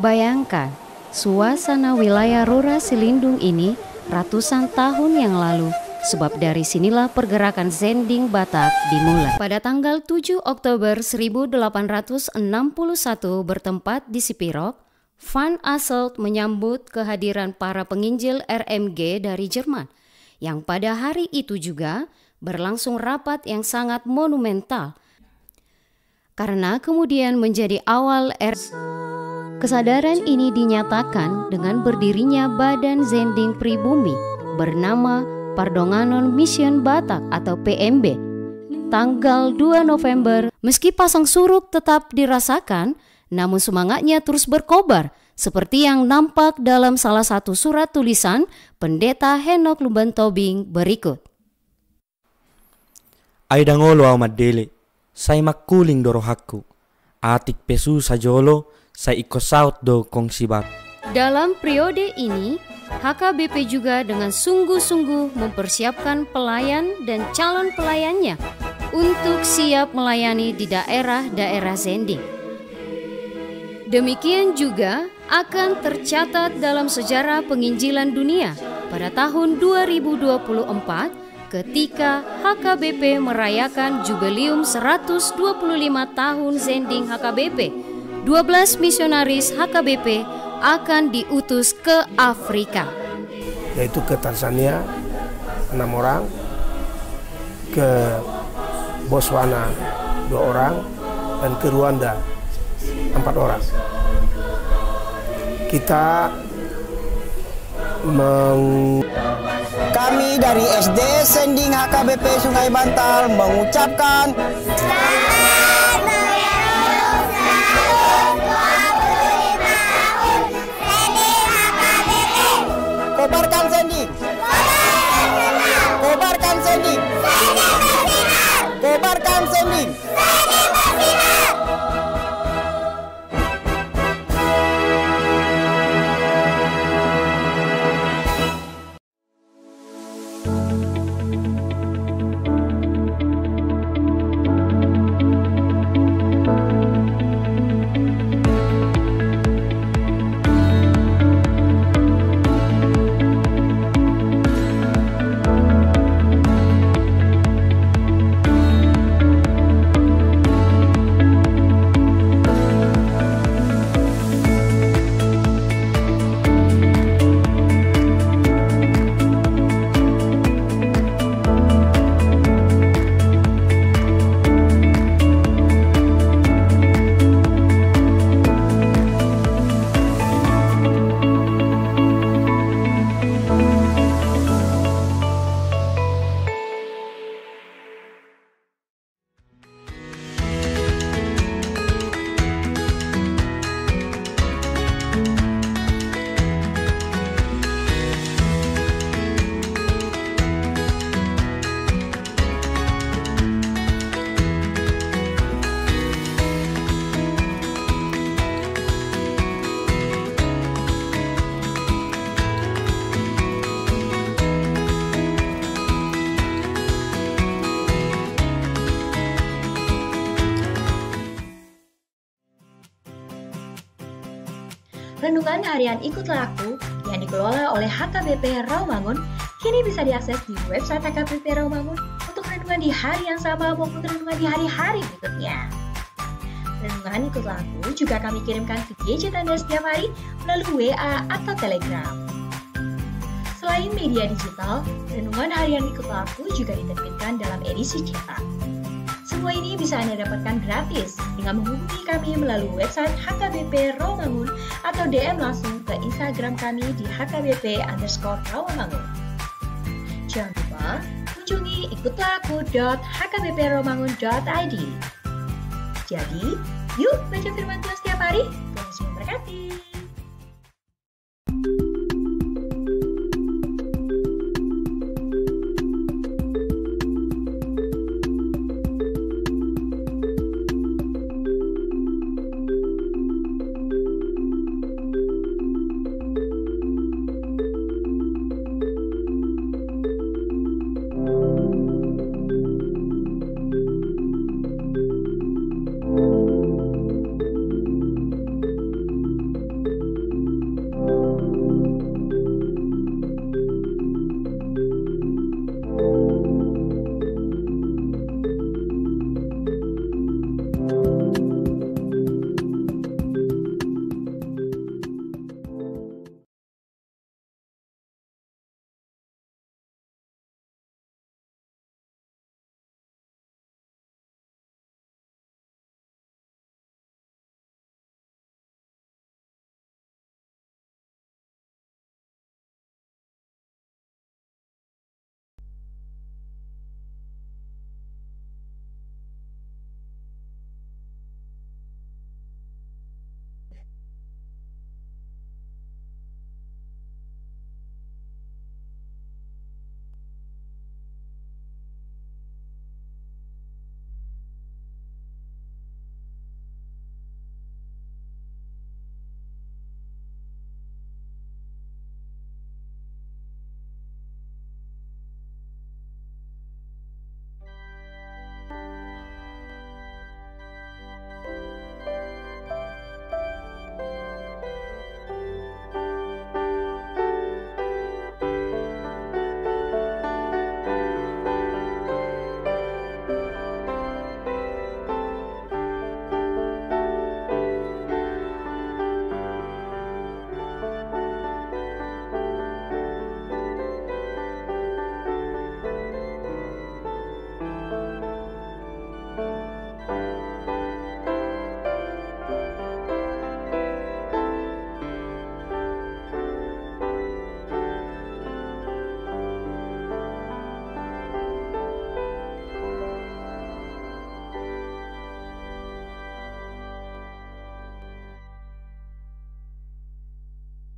Bayangkan, suasana wilayah Rora Selindung ini ratusan tahun yang lalu, sebab dari sinilah pergerakan Zending Batak dimulai. Pada tanggal 7 Oktober 1861 bertempat di Sipirok, Van Asselt menyambut kehadiran para penginjil RMG dari Jerman, yang pada hari itu juga berlangsung rapat yang sangat monumental, karena kemudian menjadi awal Kesadaran ini dinyatakan dengan berdirinya Badan Zending Pribumi bernama Pardonganon Mission Batak atau PMB tanggal 2 November. Meski pasang surut tetap dirasakan, namun semangatnya terus berkobar seperti yang nampak dalam salah satu surat tulisan Pendeta Henok Lumbantobing berikut. Ay dangolo au madele, say makuling dorohaku, atik pesu sajolo, say ikosaut do kong sibat. Dalam periode ini, HKBP juga dengan sungguh-sungguh mempersiapkan pelayan dan calon pelayannya untuk siap melayani di daerah-daerah Zending. Demikian juga akan tercatat dalam sejarah penginjilan dunia pada tahun 2024 ketika HKBP merayakan jubileum 125 tahun Zending HKBP. 12 misionaris HKBP akan diutus ke Afrika, yaitu ke Tanzania 6 orang, ke Botswana 2 orang, dan ke Rwanda 4 orang. Kami dari SD Zending HKBP Sungai Bantal mengucapkan Kobarkan Zending! Kobarkan Zending! Kobarkan Zending! Renungan Harian Ikutlah Aku yang dikelola oleh HKBP Rawamangun kini bisa diakses di website HKBP Rawamangun untuk renungan di hari yang sama maupun renungan di hari-hari berikutnya. Renungan Ikutlah Aku juga kami kirimkan ke gadget Anda setiap hari melalui WA atau Telegram. Selain media digital, Renungan Harian Ikutlah Aku juga diterbitkan dalam edisi cetak. Semua ini bisa Anda dapatkan gratis dengan menghubungi kami melalui website HKBP Rawamangun atau DM langsung ke Instagram kami di HKBP_Rawamangun. Jangan lupa kunjungi ikutlahku.hkbprawamangun.id. Jadi, yuk baca firman Tuhan setiap hari. Tuhan memberkati.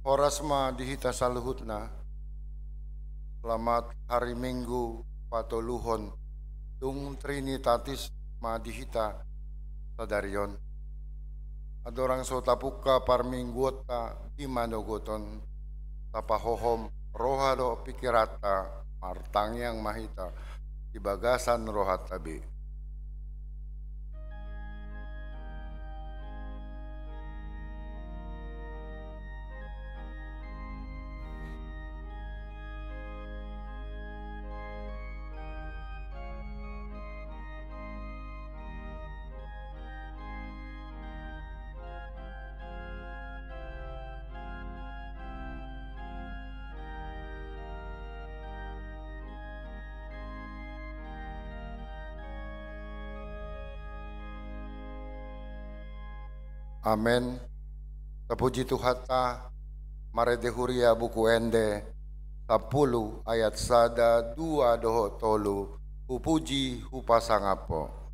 Horas ma dihita saluhutna. Selamat hari Minggu patoluhon tung Trinitatis ma dihita sadarion. Adorang so tapuka parmingguota di manogoton tapahohom rohado pikirata martang yang mahita di bagasan rohat tabi. Amen. Terpuji Tuhata, maredehuria buku ende 10 ayat sada 2 doho tolu hupuji hupasangapo.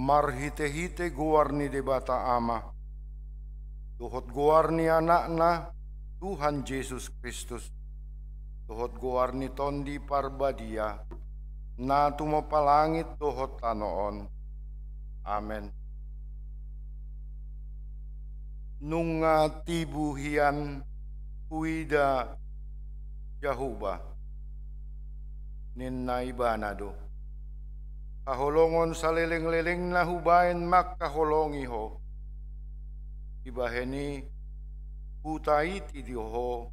Marhite-hite guarni de bata ama, tuhot guarni anakna Tuhan Yesus Kristus, tuhot guarni tondi parbadia, na tumapalangit tuhot tanoon. Amen. Nunga tibuhian huida Yahuba, ninna ibanado. Kaholongon sa liling-liling na hubayin makkaholongi ho. Ibaheni utaiti diho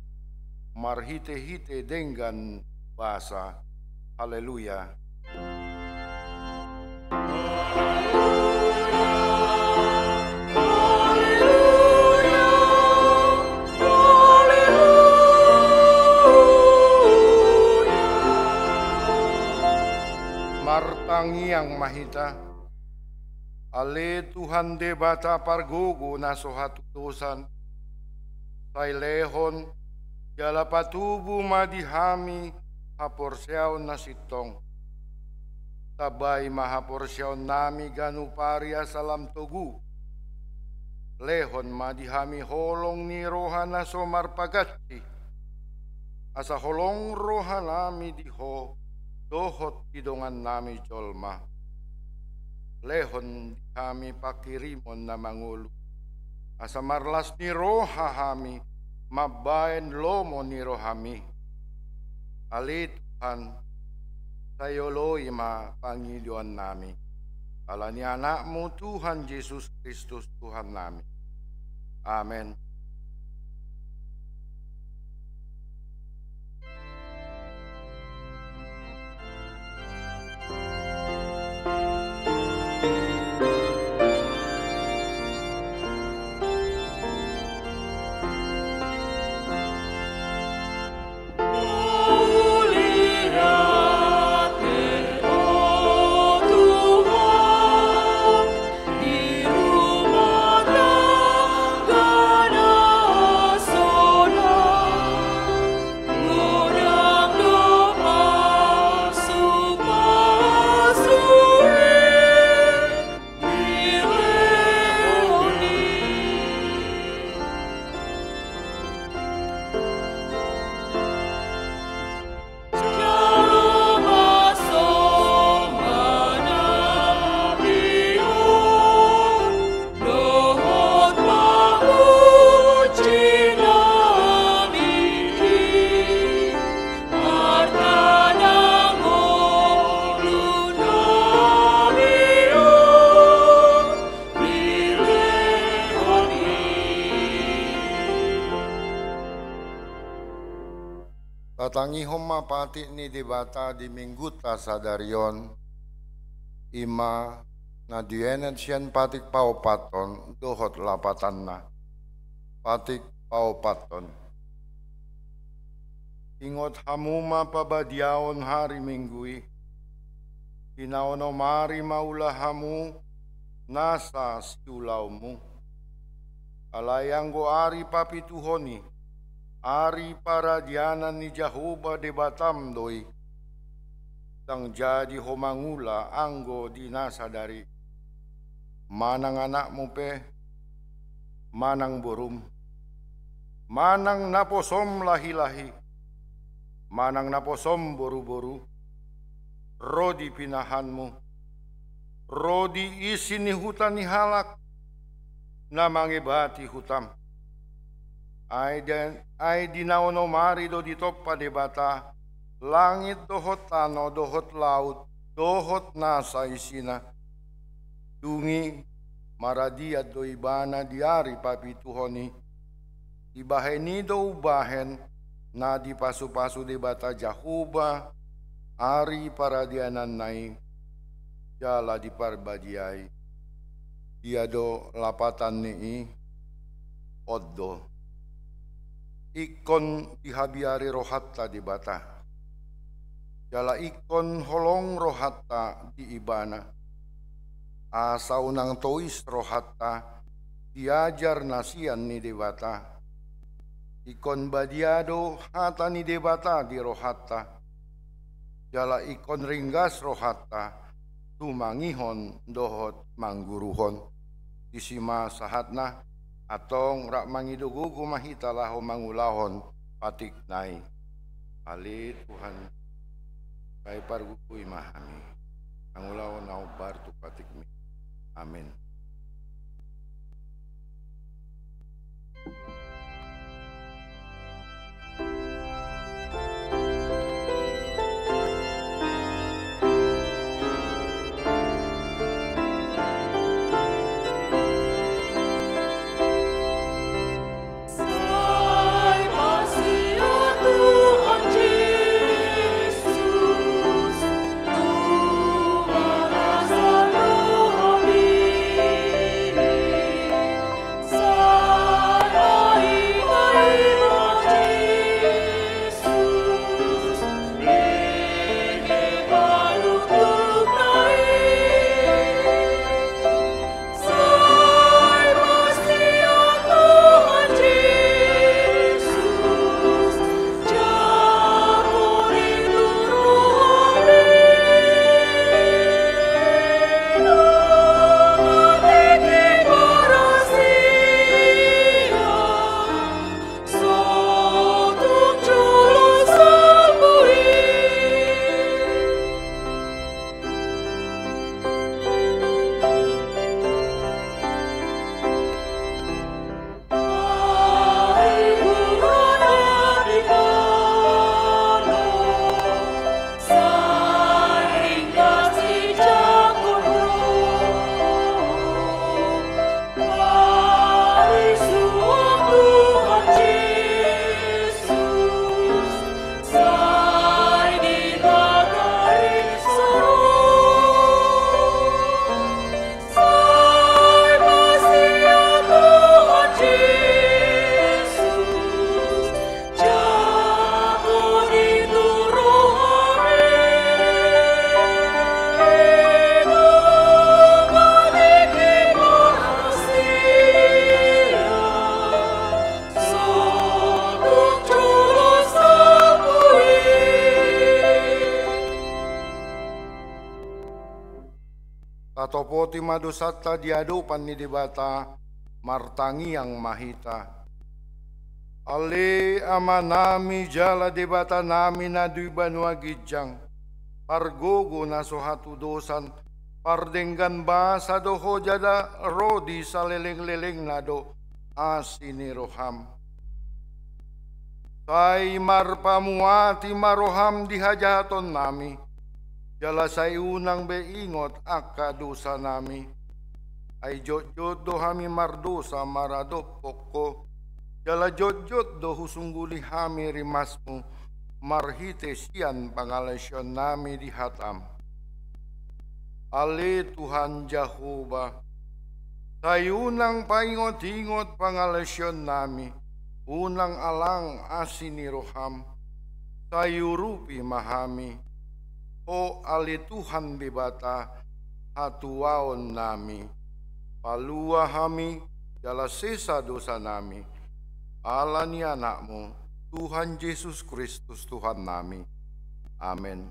marhite-hite dengan basa. Haleluya. Martangi yang mahita, ale Tuhan de bata pargugo na sohatutusan, say lehon, jala patubu madihami haporsyaw na sitong. Tabay mahaporsyaw nami ganuparia salam tugu, lehon madihami holong ni roha na somarpagati, asa holong roha nami diho, dohot idongan nami jolma. Lehon kami pakirimon na mangulu. Asa marlas ni roha hami, mabayan lomo ni rohami. Ali Tuhan, sayolo ima Panginoon nami. Ala ni anakmu Tuhan Yesus Kristus Tuhan nami. Amen. Tatangihom mapati ni debata di mingguta sadarion ima na dienet siyan patik paupaton dohot lapatan na patik paupaton. Ingot hamuma pabadiaon hari minggui inaono mari maulahamu nasa siulaumu alayang go ari papituhoni ari para dianan ni Jahuba de Batam doi tang jadi homangula anggo dinasa dari manang anakmu pe manang burum manang naposom lahi-lahi manang naposom boru-boru rodi pinahanmu rodi isi ni hutan ni halak namangibati hutam ay dinaono mari do ditoppa de bata langit dohot tano dohot laut dohot nasa isina dungi maradiat do ibana diari papituhoni ibaheni do ubahen na di pasu-pasu de bata Jahuba ari paradianan nai jala di parbadiai dia do lapatan ni oddo ikon dihabiari rohatta di bata jala ikon holong rohatta di ibana asa unang tois rohatta diajar nasian ni debata ikon badiado hata ni debata di rohatta jala ikon ringgas rohatta tumangihon dohot mangguruhon isima sahatna atong rak mangidugugu mahitalaho mangulahon patik nai ali Tuhan kay pargukuy mahami mangulahon na bartu patik mi amin. dohoti madosata diadopan ni debata martangi yang mahita. Ale amanami jala debata nami na duiban wagijang pargogo na sohatu dosan pardenggan basa doho jada rodi sa leleng-leleng na do asini roham. Say marpamuati maroham dihajaton nami jala say unang beingot akka dosa nami ay jod-jod do hami mardosa marado pokko jala jod-jod do husungguli hami rimasmu marhite sian pangalasyon nami dihatam. Ale Tuhan Jehovah sayunang paingot-ingot pangalasyon nami unang alang asini roham sayurupi mahami o ali Tuhan bebata hatuaon nami palua hami jala sesa dosa nami ala ni anakmu Tuhan Yesus Kristus Tuhan nami. Amin.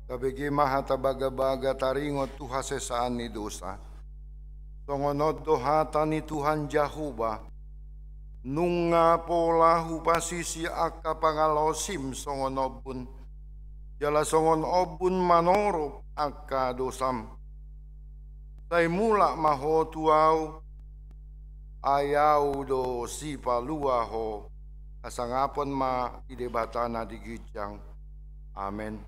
Kabigi mahatabaga-baga taringot tuha sesaan ni dosa. Songonod dohata ni Tuhan Jehovah. Nung nga pola hupasisi akka pangalosim songonobun. Jala songon obun manorop akka dosam. Say mula mahotuaw ayaw do si paluaho. Asangapon ma idebatana digijang. Amen.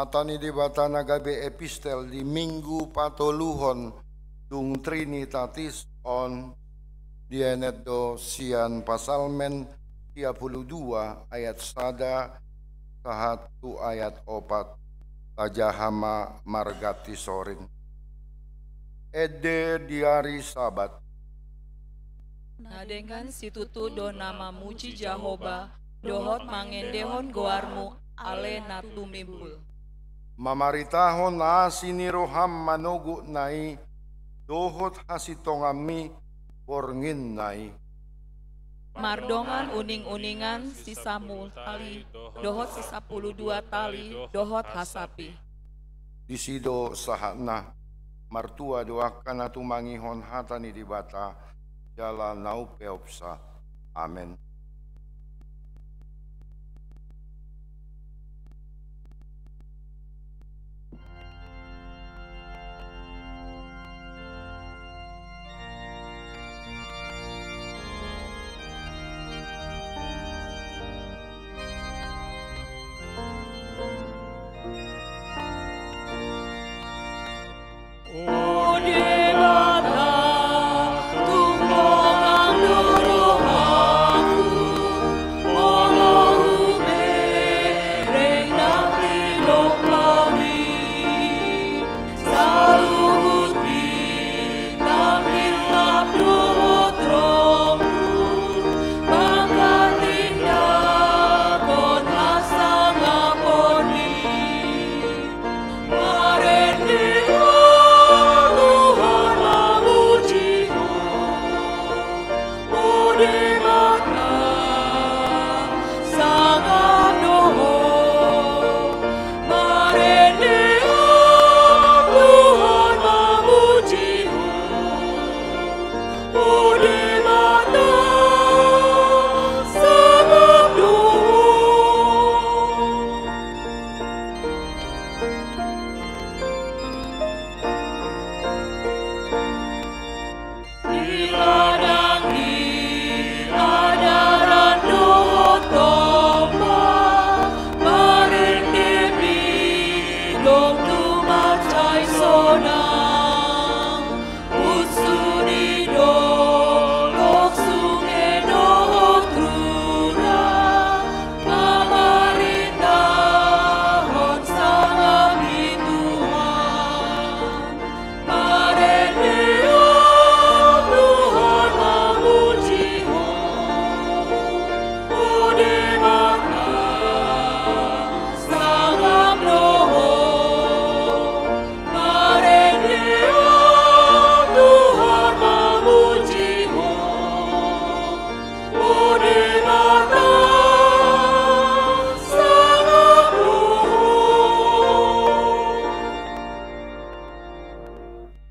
Atani di batana gabi epistel di minggu patoluhon dung Trinitatis on dienet do sian pasalmen 32 ayat 1 sahatu ayat 4 tajahama margati sorin. Ede diari sabat. Nadengan situtu do nama muci Jehovah dohot mangendehon goarmu ale natumimbul. Mamaritahon na siniroham manogu nai dohot hasitongami porngin nai. Mardongan uning-uningan sisamul tali dohot 12 tali dohot hasapi. Disido sahana martua doakan atumangihon hatani dibata jala naupeopsa. Amen.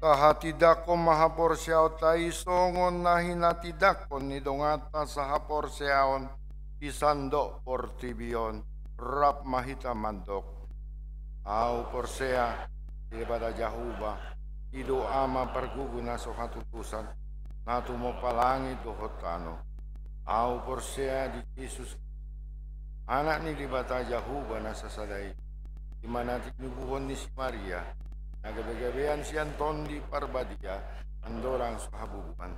Tahatidakon mahaporsiaw tayo songon na hinatidakon ni dongata sa haporsiaon isando portibion rap mahita mandok. Au porsea daripada Jahuba ido ama perguguna so hatutusan natu mo palangi dohotano. Au porsea di Yesus anak ni dibata Jahuba nasa sadai di mana tinubuhon ni si Maria nagabegabean si Anton di Parbadia andorang sahabubuan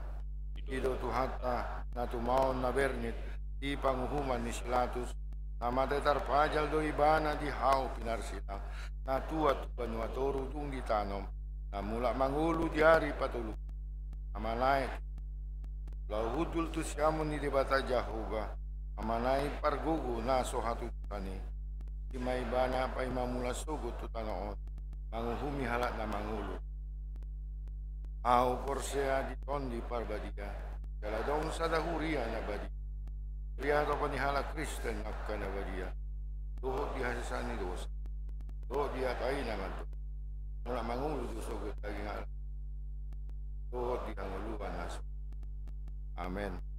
ido tuhata na tumaon na bernit di panguhuman ni Silatus na matetar pajal do ibana di hao pinarsilang na tuat banuatoru dung ditanom na mula mangulu di hari patulog amanay lauhudul tu siamun ni dibata Jahuba amanay pargugu na sohatutani di maibana pa imamula sugut tutanoon manguhumi halak na mangulu. Au porsea di tondi parbadia, galadong sa dahuria na badi. Priya to panihala Kristen akka na badia. Doho di hasisan ni dosa. Doho di atay naman to. Mula mangulu do sugot laging halak. Doho di hanguluan naso. Amen.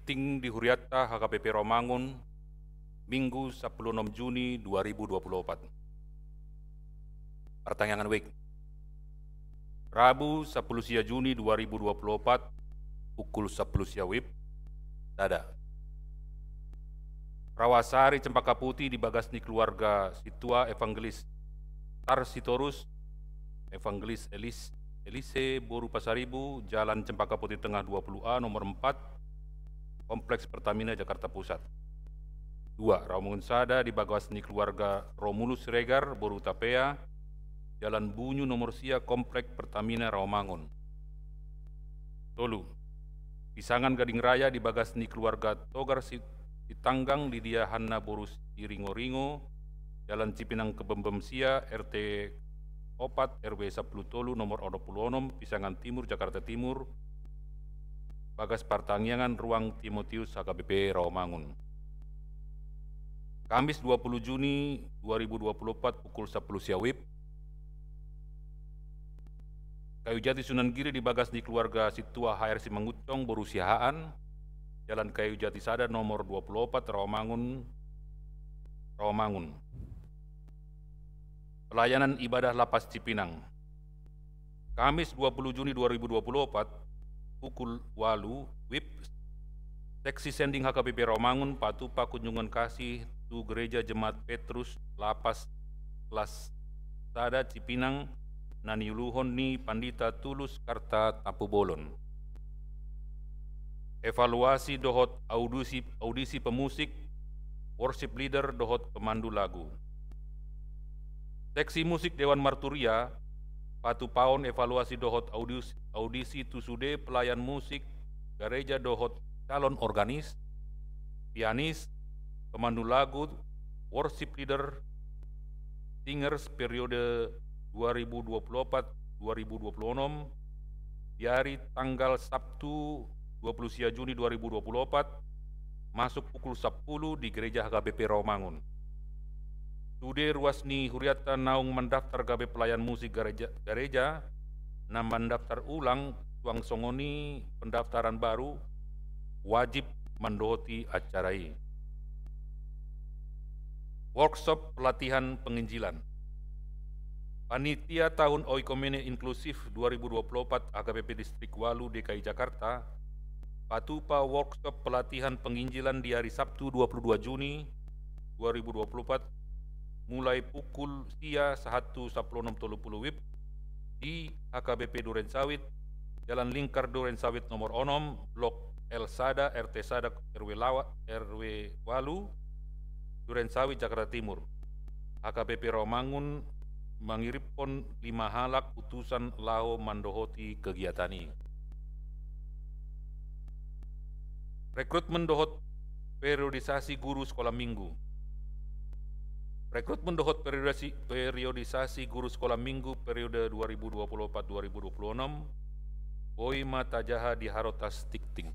Tikting di Huriata HKBP Romangun, Minggu 16 Juni 2024. Pertanyaan week. Rabu 10 Juni 2024, pukul 10 WIB, Tada. Rawasari Cempaka Putih di Bagasni keluarga Situa Evangelis Tarsitorus, Evangelis Elise Boru Pasaribu, Jalan Cempaka Putih Tengah 20A nomor 4, Kompleks Pertamina Jakarta Pusat. 2. Rawamangun Sada di Bagasni keluarga Romulus Regar Boru Tapea, Jalan Bunyu nomor Sia, Komplek Pertamina Rawamangun. 3. Pisangan Gading Raya di Bagasni keluarga Togar Sitanggang Lydia Hanna Borus Ringo-Ringo, Jalan Cipinang Kebembem Sia, RT 4 RW 10 Tolu nomor 26, Pisangan Timur Jakarta Timur, Bagas Partangiangan Ruang Timotius HKBP Rawamangun. Kamis 20 Juni 2024 pukul 10 WIB, Kayu Jati Sunan Giri di Bagasni keluarga Situa HR Simangucong Boru Siahaan, Jalan Kayu Jati Sada nomor 24 Rawamangun. Pelayanan ibadah Lapas Cipinang. Kamis 20 Juni 2024 pukul 8 WIB, Seksi Sending HKBP Rawamangun Patupa kunjungan kasih tu Gereja Jemaat Petrus Lapas Kelas Sada Cipinang Naniuluhon ni Pandita Tulus Karta Tapu Bolon. Evaluasi dohot audisi pemusik, worship leader dohot pemandu lagu. Seksi musik Dewan Marturia Patu Paon evaluasi dohot audisi tusude pelayan musik gereja dohot calon organis, pianis, pemandu lagu, worship leader, singers periode 2024-2026 di hari tanggal Sabtu 20 Juni 2024 masuk pukul 10 di Gereja HKBP Rawamangun. Sude Ruasni Huriata naung mendaftar gabe pelayan musik gereja na mendaftar ulang tuang songoni pendaftaran baru wajib mendohoti acara ini. Workshop pelatihan penginjilan. Panitia Tahun Oikomene Inklusif 2024 HKBP Distrik Walu DKI Jakarta Patupa workshop pelatihan penginjilan di hari Sabtu 22 Juni 2024 mulai pukul 1.10.30 WIB di HKBP Duren Sawit, Jalan Lingkar Duren Sawit nomor 6, Blok L Sada, RT Sada, RW Walu, Duren Sawit, Jakarta Timur. HKBP Rawamangun mangiripon 5 halak utusan lao mandohoti kegiatan ini. Rekrutmen dohot periodisasi guru sekolah minggu. Rekrutmen dohot periodisasi guru sekolah minggu periode 2024-2026 Boi Mata Jaha di Harotas Tikting.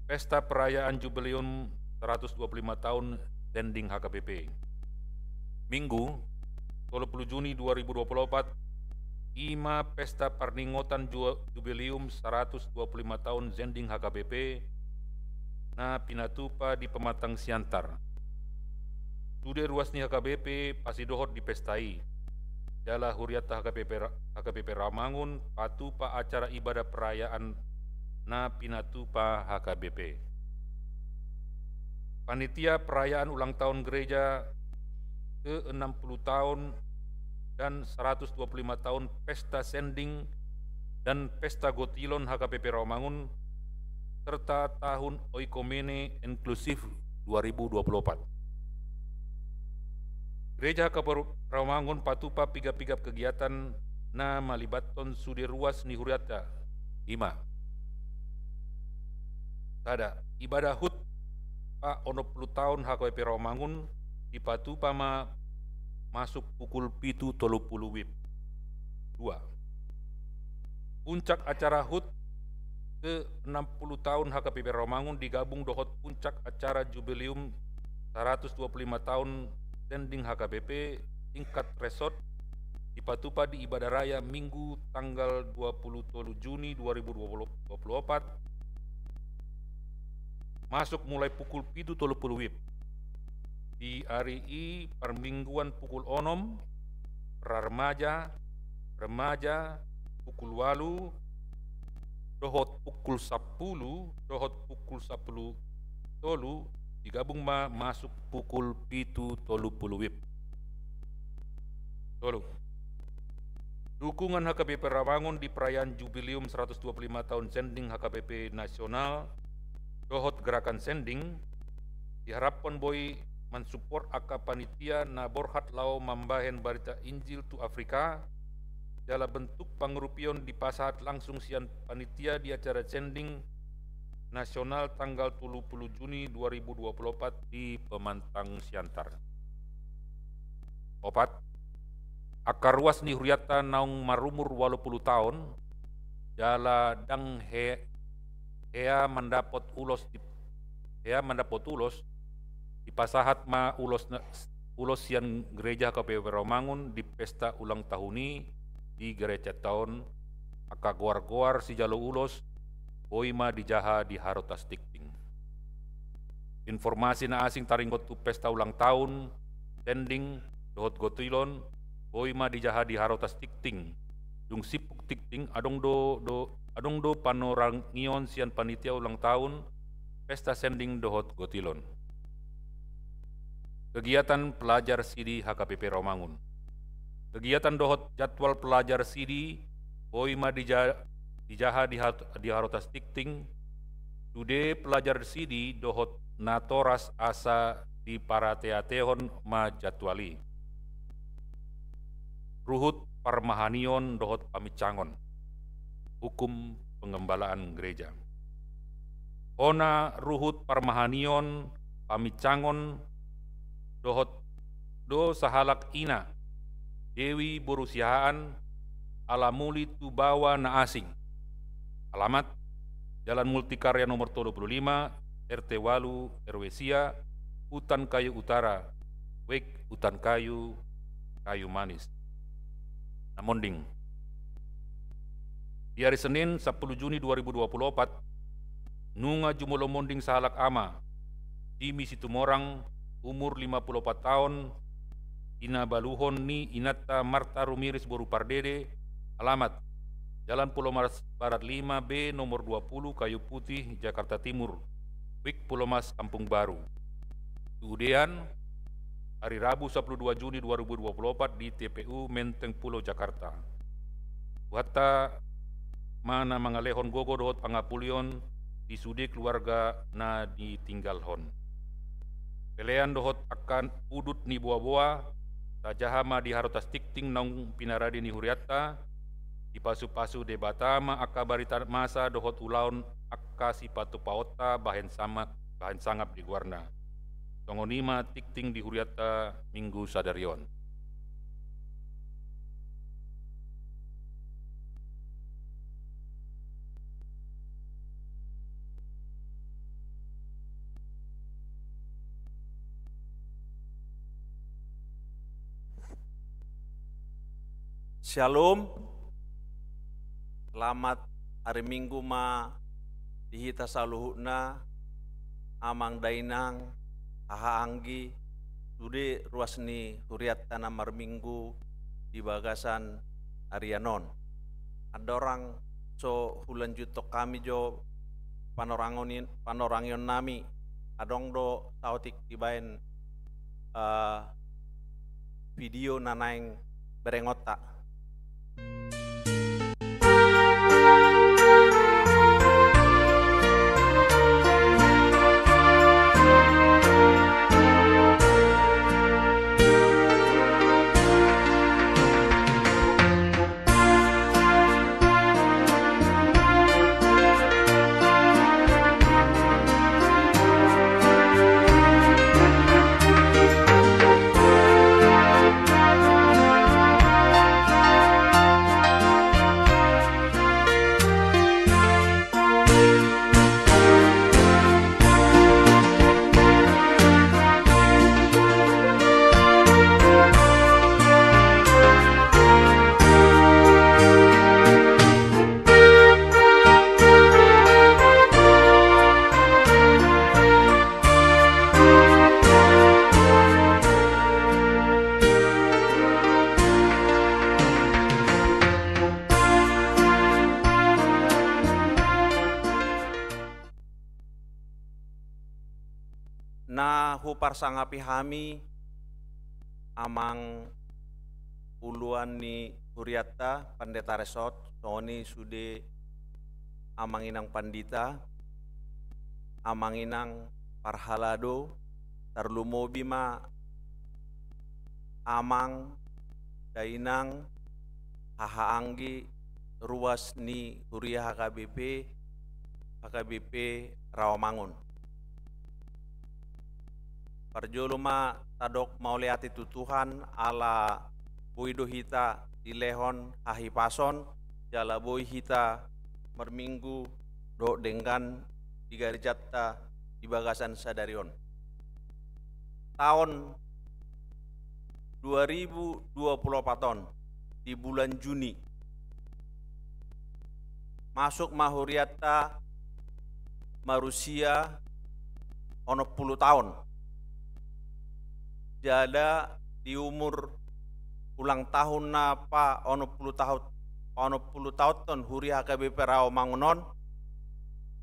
Pesta perayaan jubileum 125 tahun Sending HKBP. Minggu 20 Juni 2024 Ima Pesta Perningotan Jubileum 125 tahun Sending HKBP na pinatupa di Pematang Siantar. Sude Ruasni HKBP pasidohot dipestai. Jala Huriata HKBP Rawamangun patupa acara ibadah perayaan na pinatupa HKBP. Panitia perayaan ulang tahun gereja ke-60 tahun dan 125 tahun Pesta Sending dan Pesta Gotilon HKBP Rawamangun serta Tahun Oikomene Inklusif 2024. Gereja HKBP Rawamangun patupa pigap-pigap kegiatan na malibaton Sude Ruas ni Huriata 5. Tada ibadah HUT pa 60 tahun HKBP Rawamangun di patupa masuk pukul 7.30 WIB. 2. Puncak acara HUT ke-60 tahun HKBP Rawamangun digabung dohot puncak acara jubileum 125 tahun Sending HKBP tingkat resort di Patupa di Ibadah Raya Minggu tanggal 20 Juni 2024 masuk mulai pukul 7.30 WIB. Di hari ini permingguan pukul 6, remaja pukul 8, dohot pukul 10, dohot pukul 10 tolu, digabung masuk pukul 7.30 WIB. Tolu. Dukungan HKBP Rawangun di perayaan Jubileum 125 tahun Sending HKBP Nasional, dohot gerakan Sending, diharapkan boy mensupport aka panitia na borhat lau mambahen barita Injil tu Afrika dalam bentuk pangrupion di pasahat langsung sian panitia di acara Sending Nasional tanggal 30 Juni 2024 di Pemantang Siantar. Opat, akar ruas ni huriata naung marumur 80 tahun, jala dang hea mendapat ulos di pasahat ma ulos sian gereja KPP Rawangun di pesta ulang tahun ini di gereja tahun aka goar-goar si jalo ulos boima dijaha di harotas tikting. Informasi na asing taringgot tu pesta ulang tahun Sending dohot gotilon boima dijaha di harotas tikting. Dung sipuk tikting adong do panorangion sian panitia ulang tahun pesta Sending dohot gotilon. Kegiatan pelajar sidi HKBP Rawangun. Kegiatan dohot jadwal pelajar sidi boima dijaha di harotas tikting. Today pelajar sidi dohot natoras asa di parateatehon ma jadwali. Ruhut parmahanion dohot pamicangon. Hukum pengembalaan gereja. Ona ruhut parmahanion pamicangon dohot do sahalak ina Dewi Borusihaan alamuli tu bawa na asing. Alamat Jalan Multikarya nomor 25 RT Walu RW Sia Hutan Kayu Utara Wek Hutan Kayu Manis Namonding. Di hari Senin 10 Juni 2024 nunga jumulo monding sahalak ama Jimmy Situmorang umur 54 tahun ina baluhon ni Inata Marta Rumiris Boru Pardede. Alamat Jalan Pulau Mas Barat 5B nomor 20 Kayu Putih Jakarta Timur Wik Pulau Mas Kampung Baru. Kemudian hari Rabu 12 Juni 2024 di TPU Menteng Pulau Jakarta. Wata mana mangalehon gogo dohot pangapulion di sudi keluarga na ditinggalhon. Pelean dohot akan udut ni buah-buah tajahama di harotas tikting naung pinaradi ni huriata di pasu-pasu debatama aka barita masa dohot ulaun aka sipatu paota bahen sangap di guarna. Tongonima tikting di huriata minggu sadarion. Shalom, selamat hari Minggu ma dihita saluhuna amang dainang aha anggi sude ruasni huriat tanah marminggu di bagasan Arianon. Ada orang so hulan jutok kami jo panorangion nami adong do sautik dibain video nanaing berengota. na hupar sangapi hami amang uluan ni Huriatta Pendeta Resort Soni sude amanginang pandita amanginang parhalado tarlumobi ma amang dainang hahaanggi ruas ni Huria HKBP Rawamangun. Parjolo ma tadok mauleati tutuhan ala boido hita dilehon hahipason jala boi hita merminggu do dengan digarjatta di bagasan sadarion. Tahun 2024 di bulan Juni masuk Huriatta marusia ono 10 tahun. Jada di umur ulang tahun napa ono 10 tahun ton Huria HKBP Rawamangunon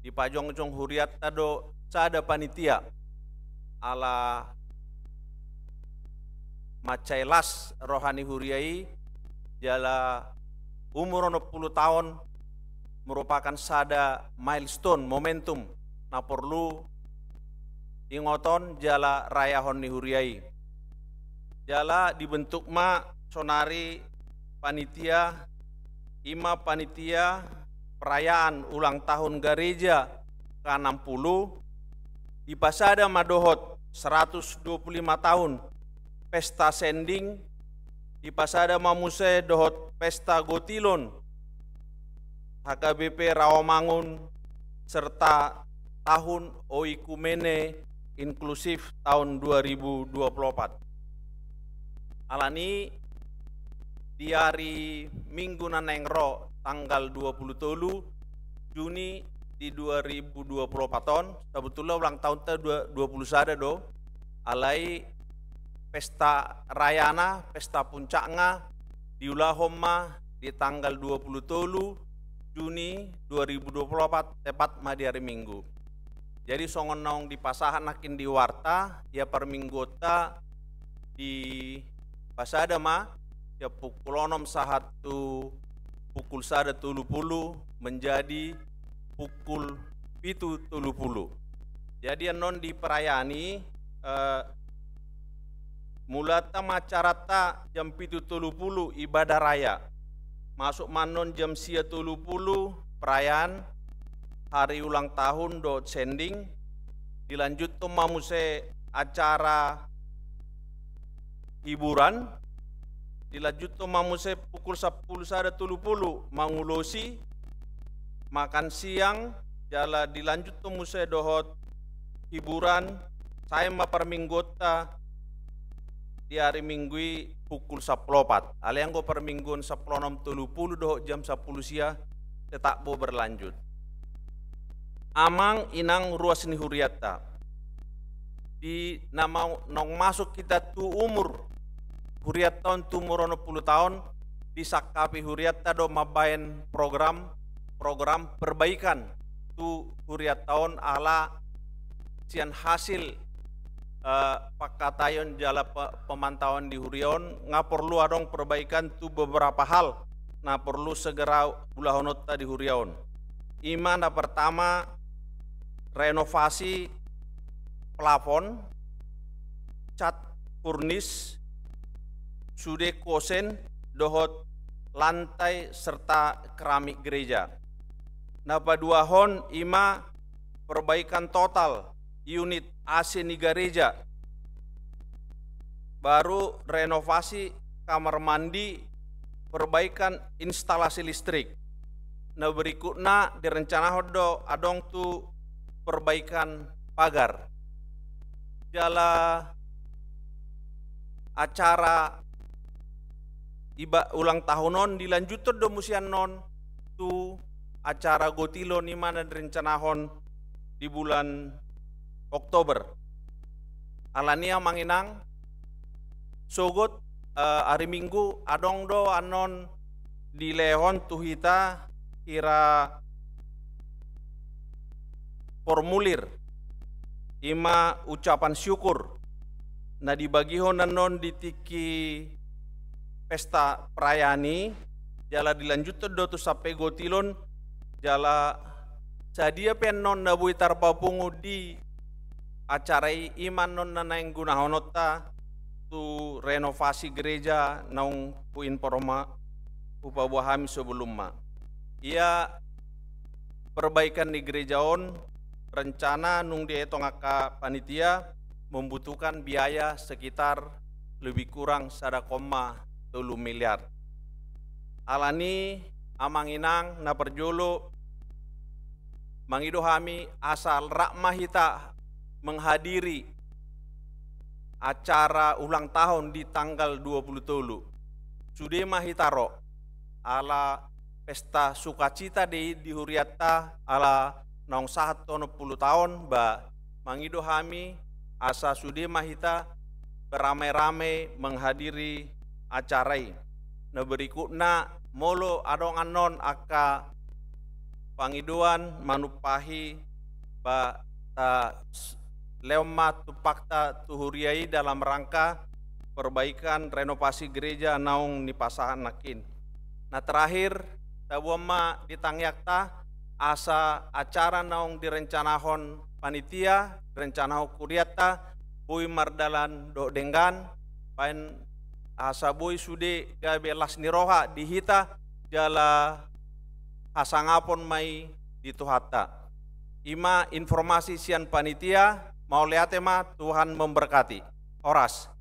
di pajong-jong Huriatta do sada panitia ala macailas rohani Huriai jala umur ono 10 tahun merupakan sada milestone momentum na perlu ingoton jala raya honi Huriai. Jala dibentuk ma sonari panitia ima panitia perayaan ulang tahun gereja ke-60 di pasada madohot 125 tahun pesta sending di pasada mamuse dohot pesta gotilon HKBP Rawamangun serta tahun oikumene inklusif tahun 2024. Alani di hari Minggu nanengro tanggal 27 Juni di 2024 tahun sebetulnya ulang tahun ta 21 do alai pesta rayana pesta puncaknya diulahomma di tanggal 27 Juni 2024 tepat ma di hari Minggu. Jadi songon naong di pasahan nakin di warta ya per minggota di pasada ma ya pukul 6 sahatu pukul 1.30 menjadi pukul 7.30. Jadi non di perayaan mulata macarata jam 7.30 ibadah raya. Masuk manon jam 10.30 perayaan hari ulang tahun do sending. Dilanjut tuh mamuse acara hiburan. Dilanjut tuh mamuse pukul 10.30 mangulosi makan siang jala dilanjut tuh muse dohot hiburan saya ma perminggota di hari Minggu pukul 10.04 aliang go permingguan 10.30 dohot jam 10 sia tetap bo berlanjut. Amang inang ruas ni Huriatta di nama nong masuk kita tu umur Huriatta tu umur 10 tahun disakapi Huriatta do mabayan program perbaikan tu Huriattaon ala sian hasil pakatayon jala pemantauan di Huriaon nga perlu adong perbaikan tu beberapa hal na perlu segera ulahonota di Huriaon. Imana pertama renovasi plafon, cat kurnis, sude kosen, dohot lantai serta keramik gereja. Napa dua hon ima perbaikan total unit AC ni gereja. Baru renovasi kamar mandi, perbaikan instalasi listrik. Nah berikutnya direncana hodo adong tu perbaikan pagar. Jala acara ulang tahunon dilanjutkan do musian non tu acara gotilo ni mana direncanahon di bulan Oktober. Alania manginang sogot hari Minggu adong do anon di lehon tuhita kira formulir ima ucapan syukur na dibagihon nanon di tiki pesta perayani jala dilanjutkan do tu sampai gotilon jala sadia pen non na bui tarpapungu di acarai iman non na naing gunahonota tu renovasi gereja naung puin poroma upabuahami sebelumnya. Ia perbaikan di gereja on rencana nung dietong aka panitia membutuhkan biaya sekitar lebih kurang 1,3 miliar. Alani amanginang na perjolo mangidohami asal rakmah hita menghadiri acara ulang tahun di tanggal 27. Sudah mahitaro ala pesta sukacita di Huriatta ala naung 110 tahun ba mangidohami asa sudah mahita beramai-ramai menghadiri acarai. Na berikutna molo adong anon aka pangiduan manupahi ba ta leoma tupakta tuhuriai dalam rangka perbaikan renovasi gereja naung ni pasahan nakin. Nah terakhir tabuama ditangyakta asa acara naung direncanahon panitia rencanahon kuriata bui mardalan do denggan pain asa bui sude gabe las niroha dihita jala hasangapon mai dituhata. Ima informasi sian panitia mau lihat ma Tuhan memberkati. Oras.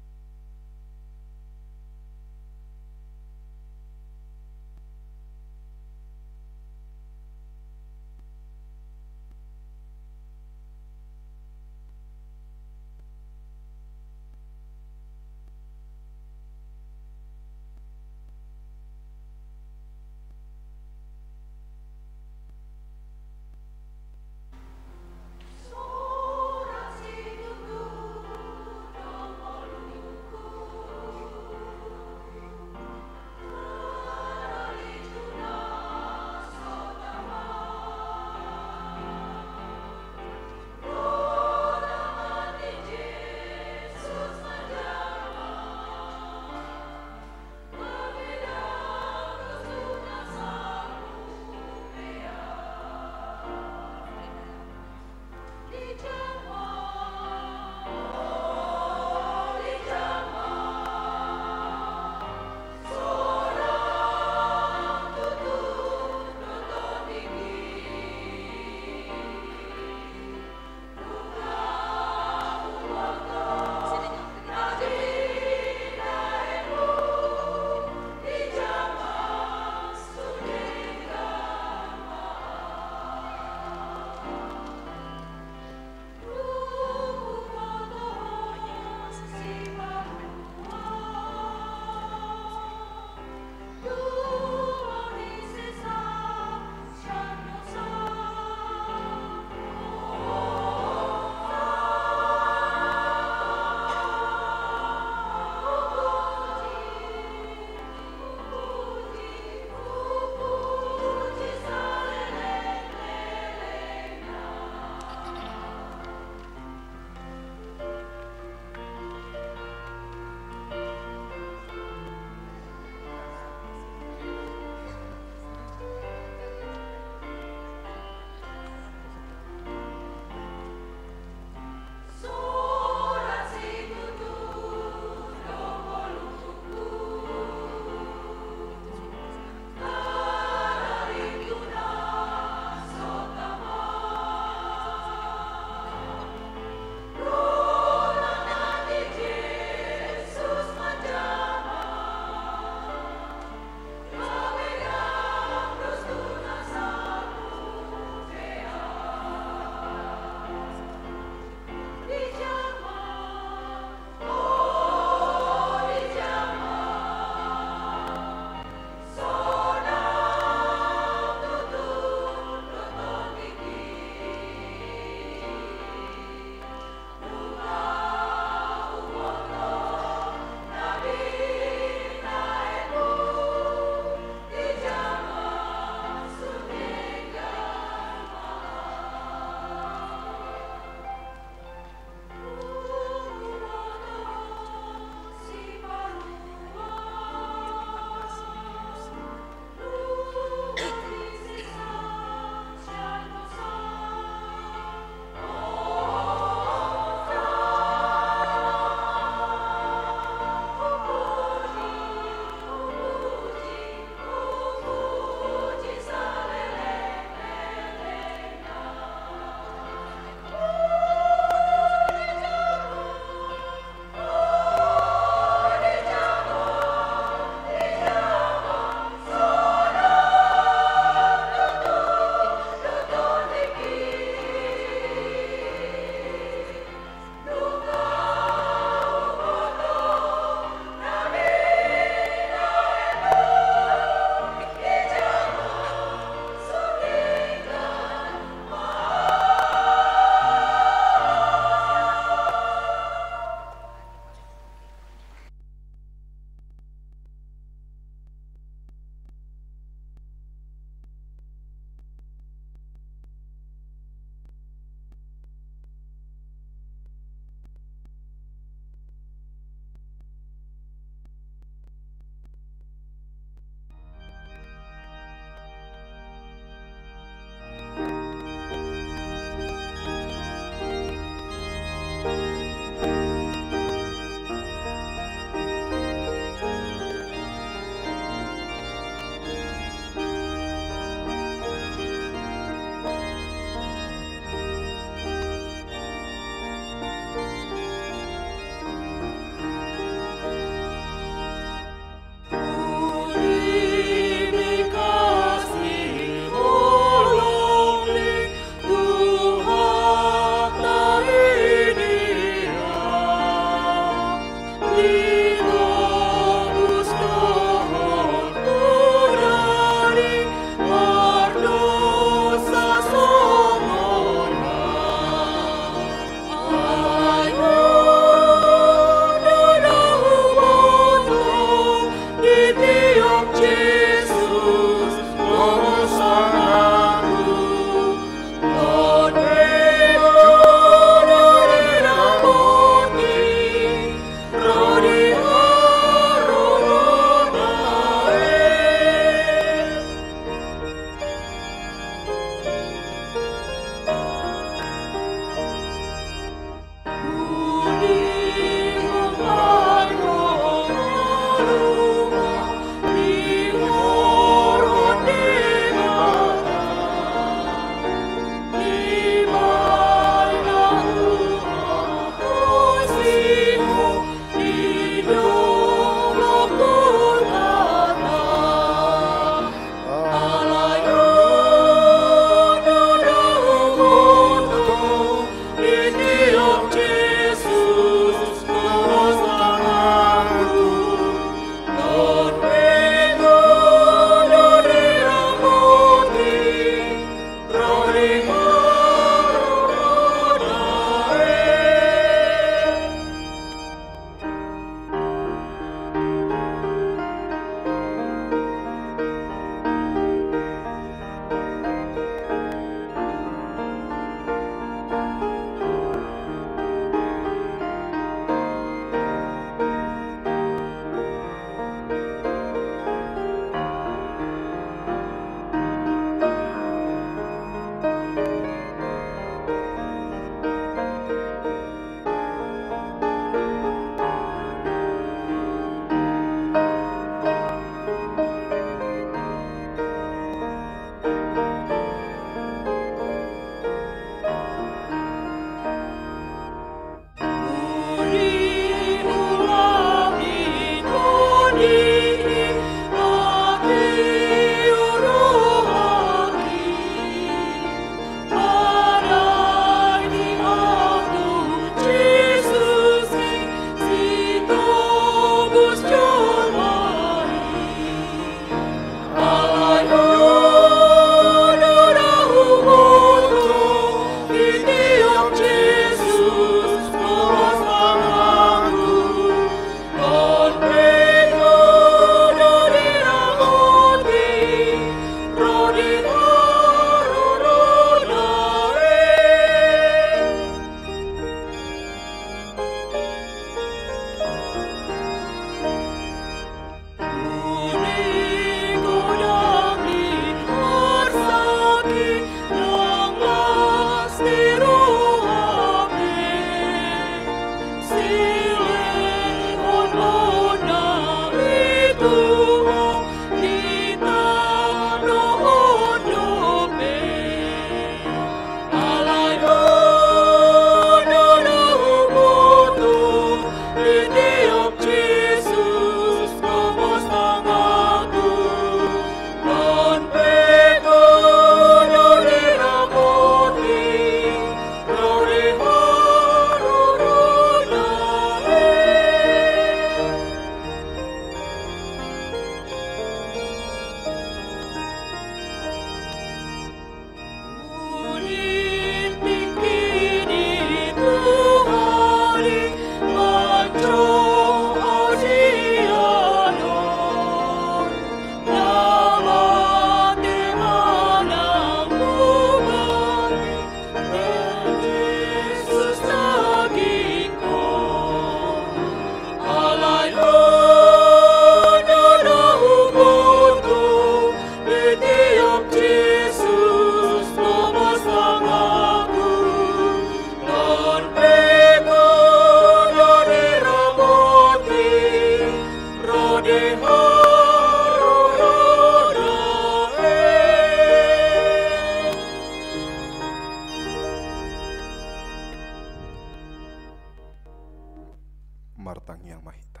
martang yang mahita.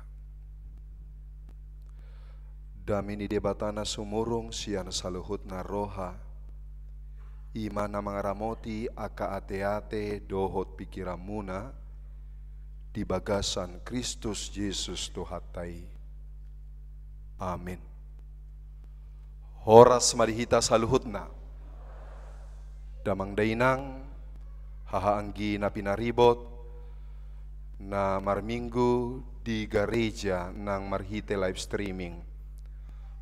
Damini debatana sumurung sian saluhutna roha, imana mangaramoti aka ate-ate dohot pikiramuna, di bagasan Kristus Yesus Tuhatai. Amin. Horas marihita saluhutna, damang dainang, hahaanggi na pinaribot, na marminggu di gereja nang marhite live streaming.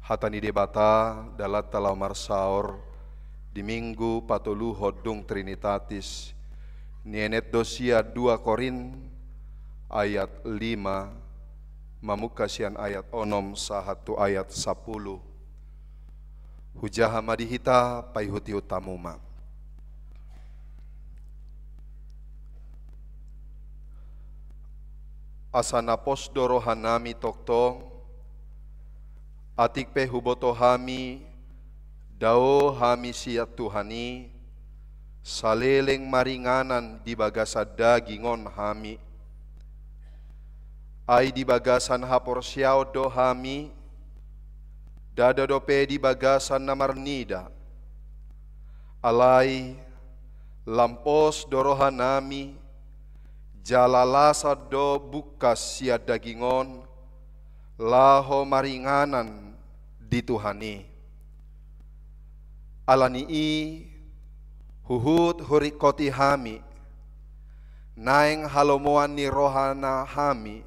Hatani debata dalat talau marsaor di minggu patuluhod dung Trinitatis, nienet dosia 2 Korin ayat 5, mamukasian ayat 6 sahatu ayat 10. Hujaha madihita paihuti utamuma. Asana posdoro hanami toktong, atik pe huboto hami, dao hami siat Tuhani, saleleng maringanan di bagasa dagingon hami, ay di bagasan hapor siaw do hami, dada dope di bagasan namarnida, alay lampos dorohanami, jalalasa do bukas sia dagingon, laho maringanan di Tuhani. Alanii huhut hurikoti hami, naeng halomoan ni rohana hami,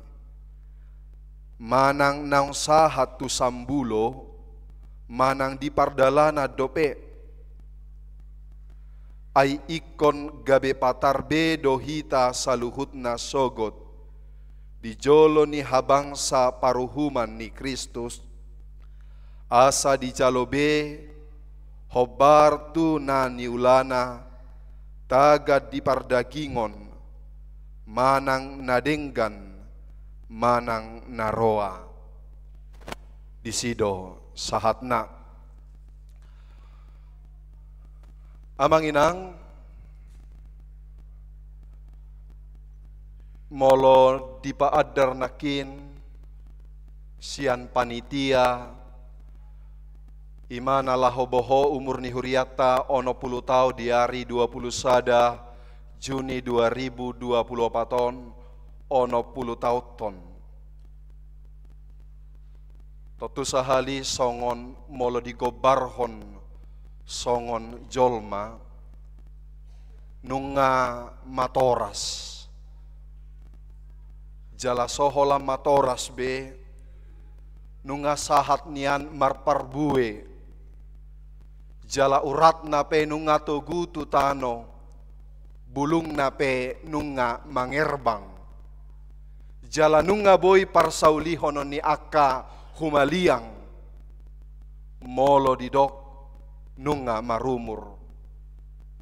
manang naung sahat tu sambulo, manang di pardalana dope, ay ikon gabe patarbe dohita saluhutna sogot, di jolo ni habangsa paruhuman ni Kristus, asa di jalobe, hobar tu na niulana, tagad di pardagingon, manang nadenggan, manang naroa. Disido sahatna. Amang inang, molo dipaadar nakin sian panitia imana lahoboho umur ni huriata ono 10 tahun di hari 20 sada Juni 2024 ono 10 tahun. Totu sahali songon molo digobarhon songon jolma nunga matoras, jala sohola matoras be nunga sahat nian marparbue, jala urat nape nunga togu tutano, bulung nape nunga mangerbang, jala nunga boy parsaulihono ni akka humaliang, molo didok nunga marumur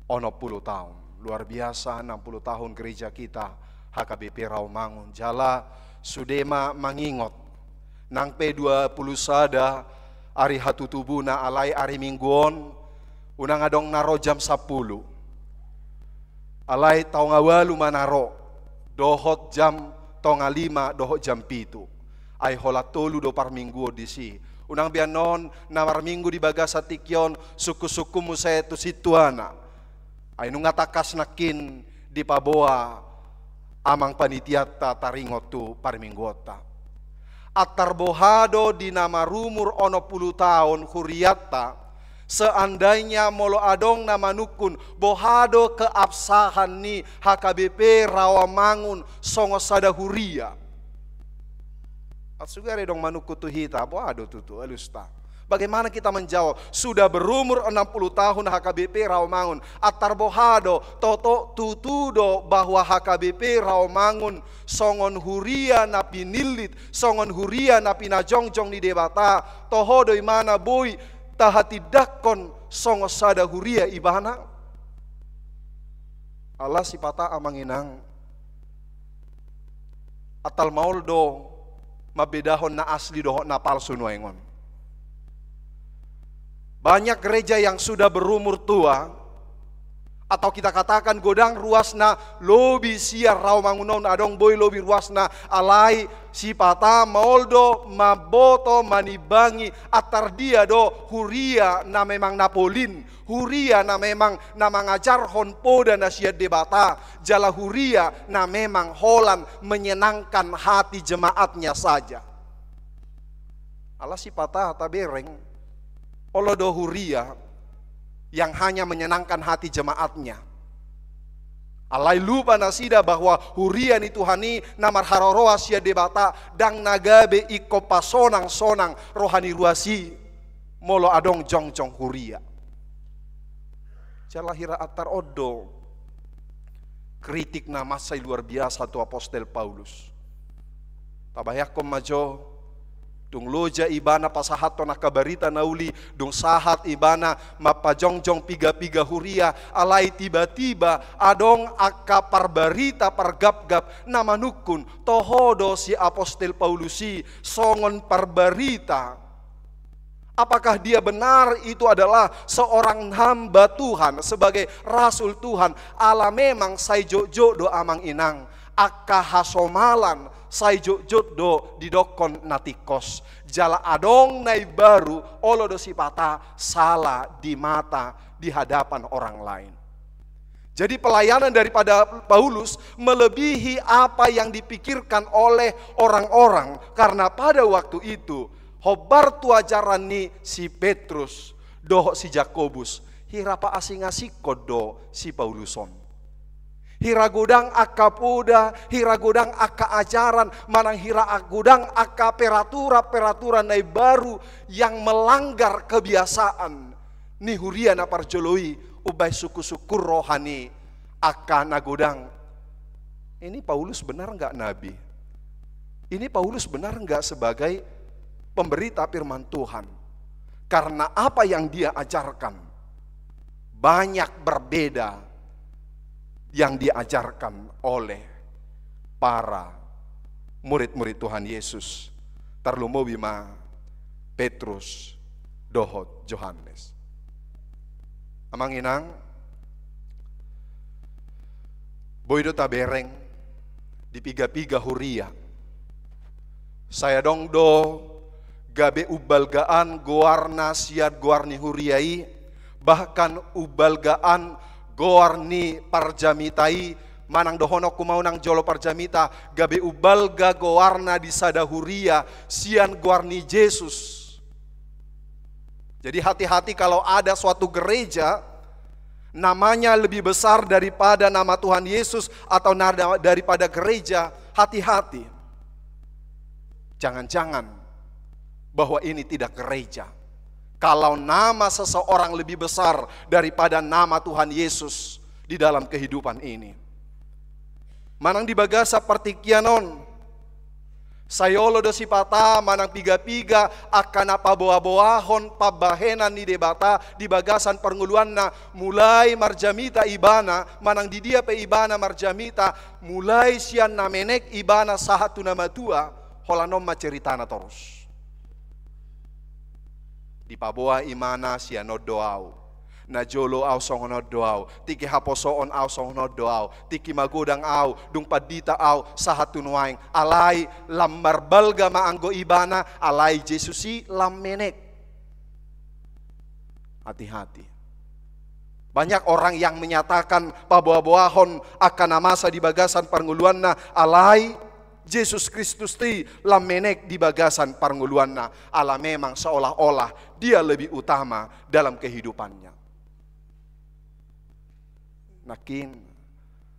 ono 10 tahun. Luar biasa 60 tahun gereja kita HKBP Rawamangun. Jala sudema mangingot nang P20 sada ari hatutubuna alai ari mingguon unang adong naro jam 10. Alai tau ngawalu manaro dohot jam tonga 5 dohot jam 7. Ay hola tolu do par minggu di si. Unang bianon namar minggu di bagasa tikyon suku-suku musaya tu situana. Ay nung atakas nakin di paboa amang panitiata taringot tu par minggota. Atar bohado di nama rumur ono 10 tahun huriata, seandainya molo adong nama nukun bohado keabsahan ni HKBP Rawamangun songo sada huria. Atsugare dong manuku tu hita bohado tutu alusta. Bagaimana kita menjawab? Sudah berumur 60 tahun HKBP Rawamangun. Atar bohado toto tutudo bahwa HKBP Rawamangun songon huria na pinilit, songon huria na pinajongjong ni debata, toho doi mana boy tahati dakon songo sada huria ibana. Allah sipata amanginang atal mauldo mabedahon na asli dohot na palsu nuengon. Banyak gereja yang sudah berumur tua, Atau kita katakan godang ruasna lobi siar rau mangunon adong boy lobi ruasna alai sipata moldo maboto manibangi atar dia do huria na memang napolin, huria na memang na mengajar honpoda na siat debata, jala huria na memang holan menyenangkan hati jemaatnya saja. Allah sipata tabereng olodo huria yang hanya menyenangkan hati jemaatnya. Alai lupa nasida bahwa hurian itu hani namar haroroa sia debata dang nagabe iko pasonang-sonang rohani ruasi molo adong jong-jong huria. Jalahira atar odo kritik nama saya luar biasa tu apostel Paulus. Tabayakom majo dung loja ibana pasahato na kabarita nauli dung sahat ibana mapajongjong piga-piga huria alai tiba-tiba adong aka parbarita pargap-gap namanukun tohodo si apostel Paulusi songon parbarita. Apakah dia benar itu adalah seorang hamba Tuhan sebagai rasul Tuhan? Ala memang saijojo do amang inang aka hasomalan saijojot do didokon natikos jala adong nai baru olodo sipata salah di mata di hadapan orang lain. Jadi pelayanan daripada Paulus melebihi apa yang dipikirkan oleh orang-orang, karena pada waktu itu hobar tu ajaran ni si Petrus doh si Jakobus hirapa asing-asing kodo si Pauluson. Hiragodang aka poda, hiragodang aka ajaran, manang hiragodang aka peraturan nai baru yang melanggar kebiasaan. Ni huria na parjoloi ubay suku-suku rohani aka nagodang. Ini Paulus benar enggak nabi? Ini Paulus benar enggak sebagai pemberita firman Tuhan? Karena apa yang dia ajarkan banyak berbeda yang diajarkan oleh para murid-murid Tuhan Yesus. Tarlumo bima Petrus dohot Johannes. Amang inang boydo tabereng di piga-piga huria. Saya dong do gabe ubalgaan goarna siat goarni huriai, bahkan ubalgaan goarni parjamitai manang dohono kumau nang jolo parjamita gabe ubalga goarna di sadahuria sian goarni Yesus. Jadi hati-hati kalau ada suatu gereja namanya lebih besar daripada nama Tuhan Yesus atau daripada gereja, hati-hati. Jangan-jangan bahwa ini tidak gereja. Kalau nama seseorang lebih besar daripada nama Tuhan Yesus di dalam kehidupan ini. Manang di bagasa partikianon, sayolo do sipata manang piga-piga akan apa boa-boahon pabahenan ni debata di bagasan pernguluan na mulai marjamita ibana manang di dia pe ibana marjamita mulai sian namenek ibana sahatu nama tua holanom maceritana terus. Di paboa imana sianod doau, na jolo au songonod doau, tiki haposoon au songonod doau, tiki magodang au, dung padita au sahatu nuaing, alai lambar balga maanggo ibana, alai Jesusi lammenek. Hati-hati. Banyak orang yang menyatakan paboa-boahon akan namasa di bagasan parnguluanna, alai Yesus Kristus ti lamenek di bagasan parnguluanna, ala memang seolah-olah dia lebih utama dalam kehidupannya. Nakin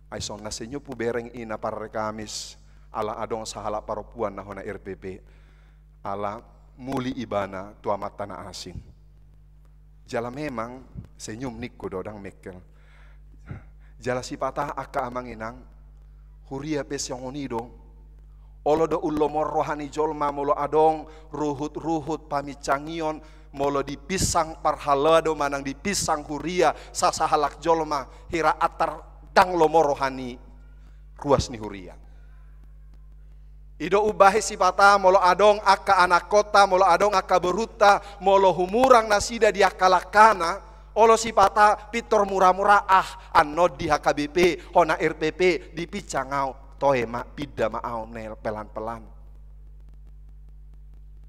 aison nasenyo pu bereng ina para rekamis ala adong sahala paropuan na hona RPP ala muli ibana tua mata na asing. Jala memang senyum nikko dodang mekel. Jala sipata aka amang inang huria pes yang onido. Olo do ulomor rohani jolma molo adong ruhut-ruhut pamicangion molo dipisang parhalado manang dipisang huria sasahalak jolma hira atar dang lomo rohani ruas ni huria. Ido ubahe sipata molo adong aka anak kota molo adong aka beruta molo humurang nasida dia kalakana Olo sipata pitor murah-murah anno di HKBP, hona RPP di picangau toe mak pida maau nel pelan-pelan.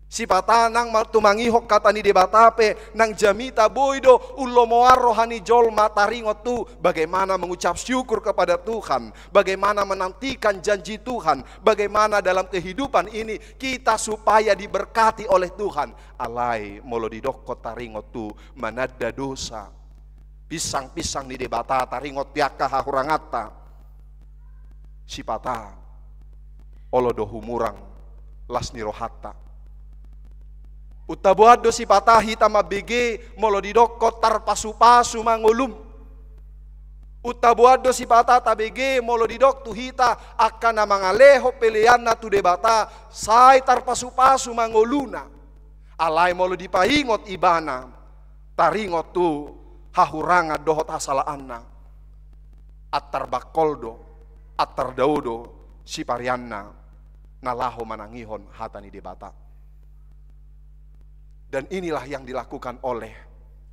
Sipata nang tumangihok kata ni debatape nang jamita boido ulo moar rohani jol mataringot tu bagaimana mengucap syukur kepada Tuhan, bagaimana menantikan janji Tuhan, bagaimana dalam kehidupan ini kita supaya diberkati oleh Tuhan. Alai molo didokko taringot tu manada dosa pisang-pisang ni debata taringot tiaka hahurangata sipata olo dohumurang las nirohata utabuado si patahi tama bege molo didokko tar pasu-pasu mangulum. Utabuado si patata bege molo didok tu hita akan mangaleho peleana tu debata sai tar pasu-pasu manguluna. Alai molo dipaingot ibana taringot tu hahuranga dohot asalaanna. Atar bakoldo atar daudo si parianna nalaho manangihon hatani debata. Dan inilah yang dilakukan oleh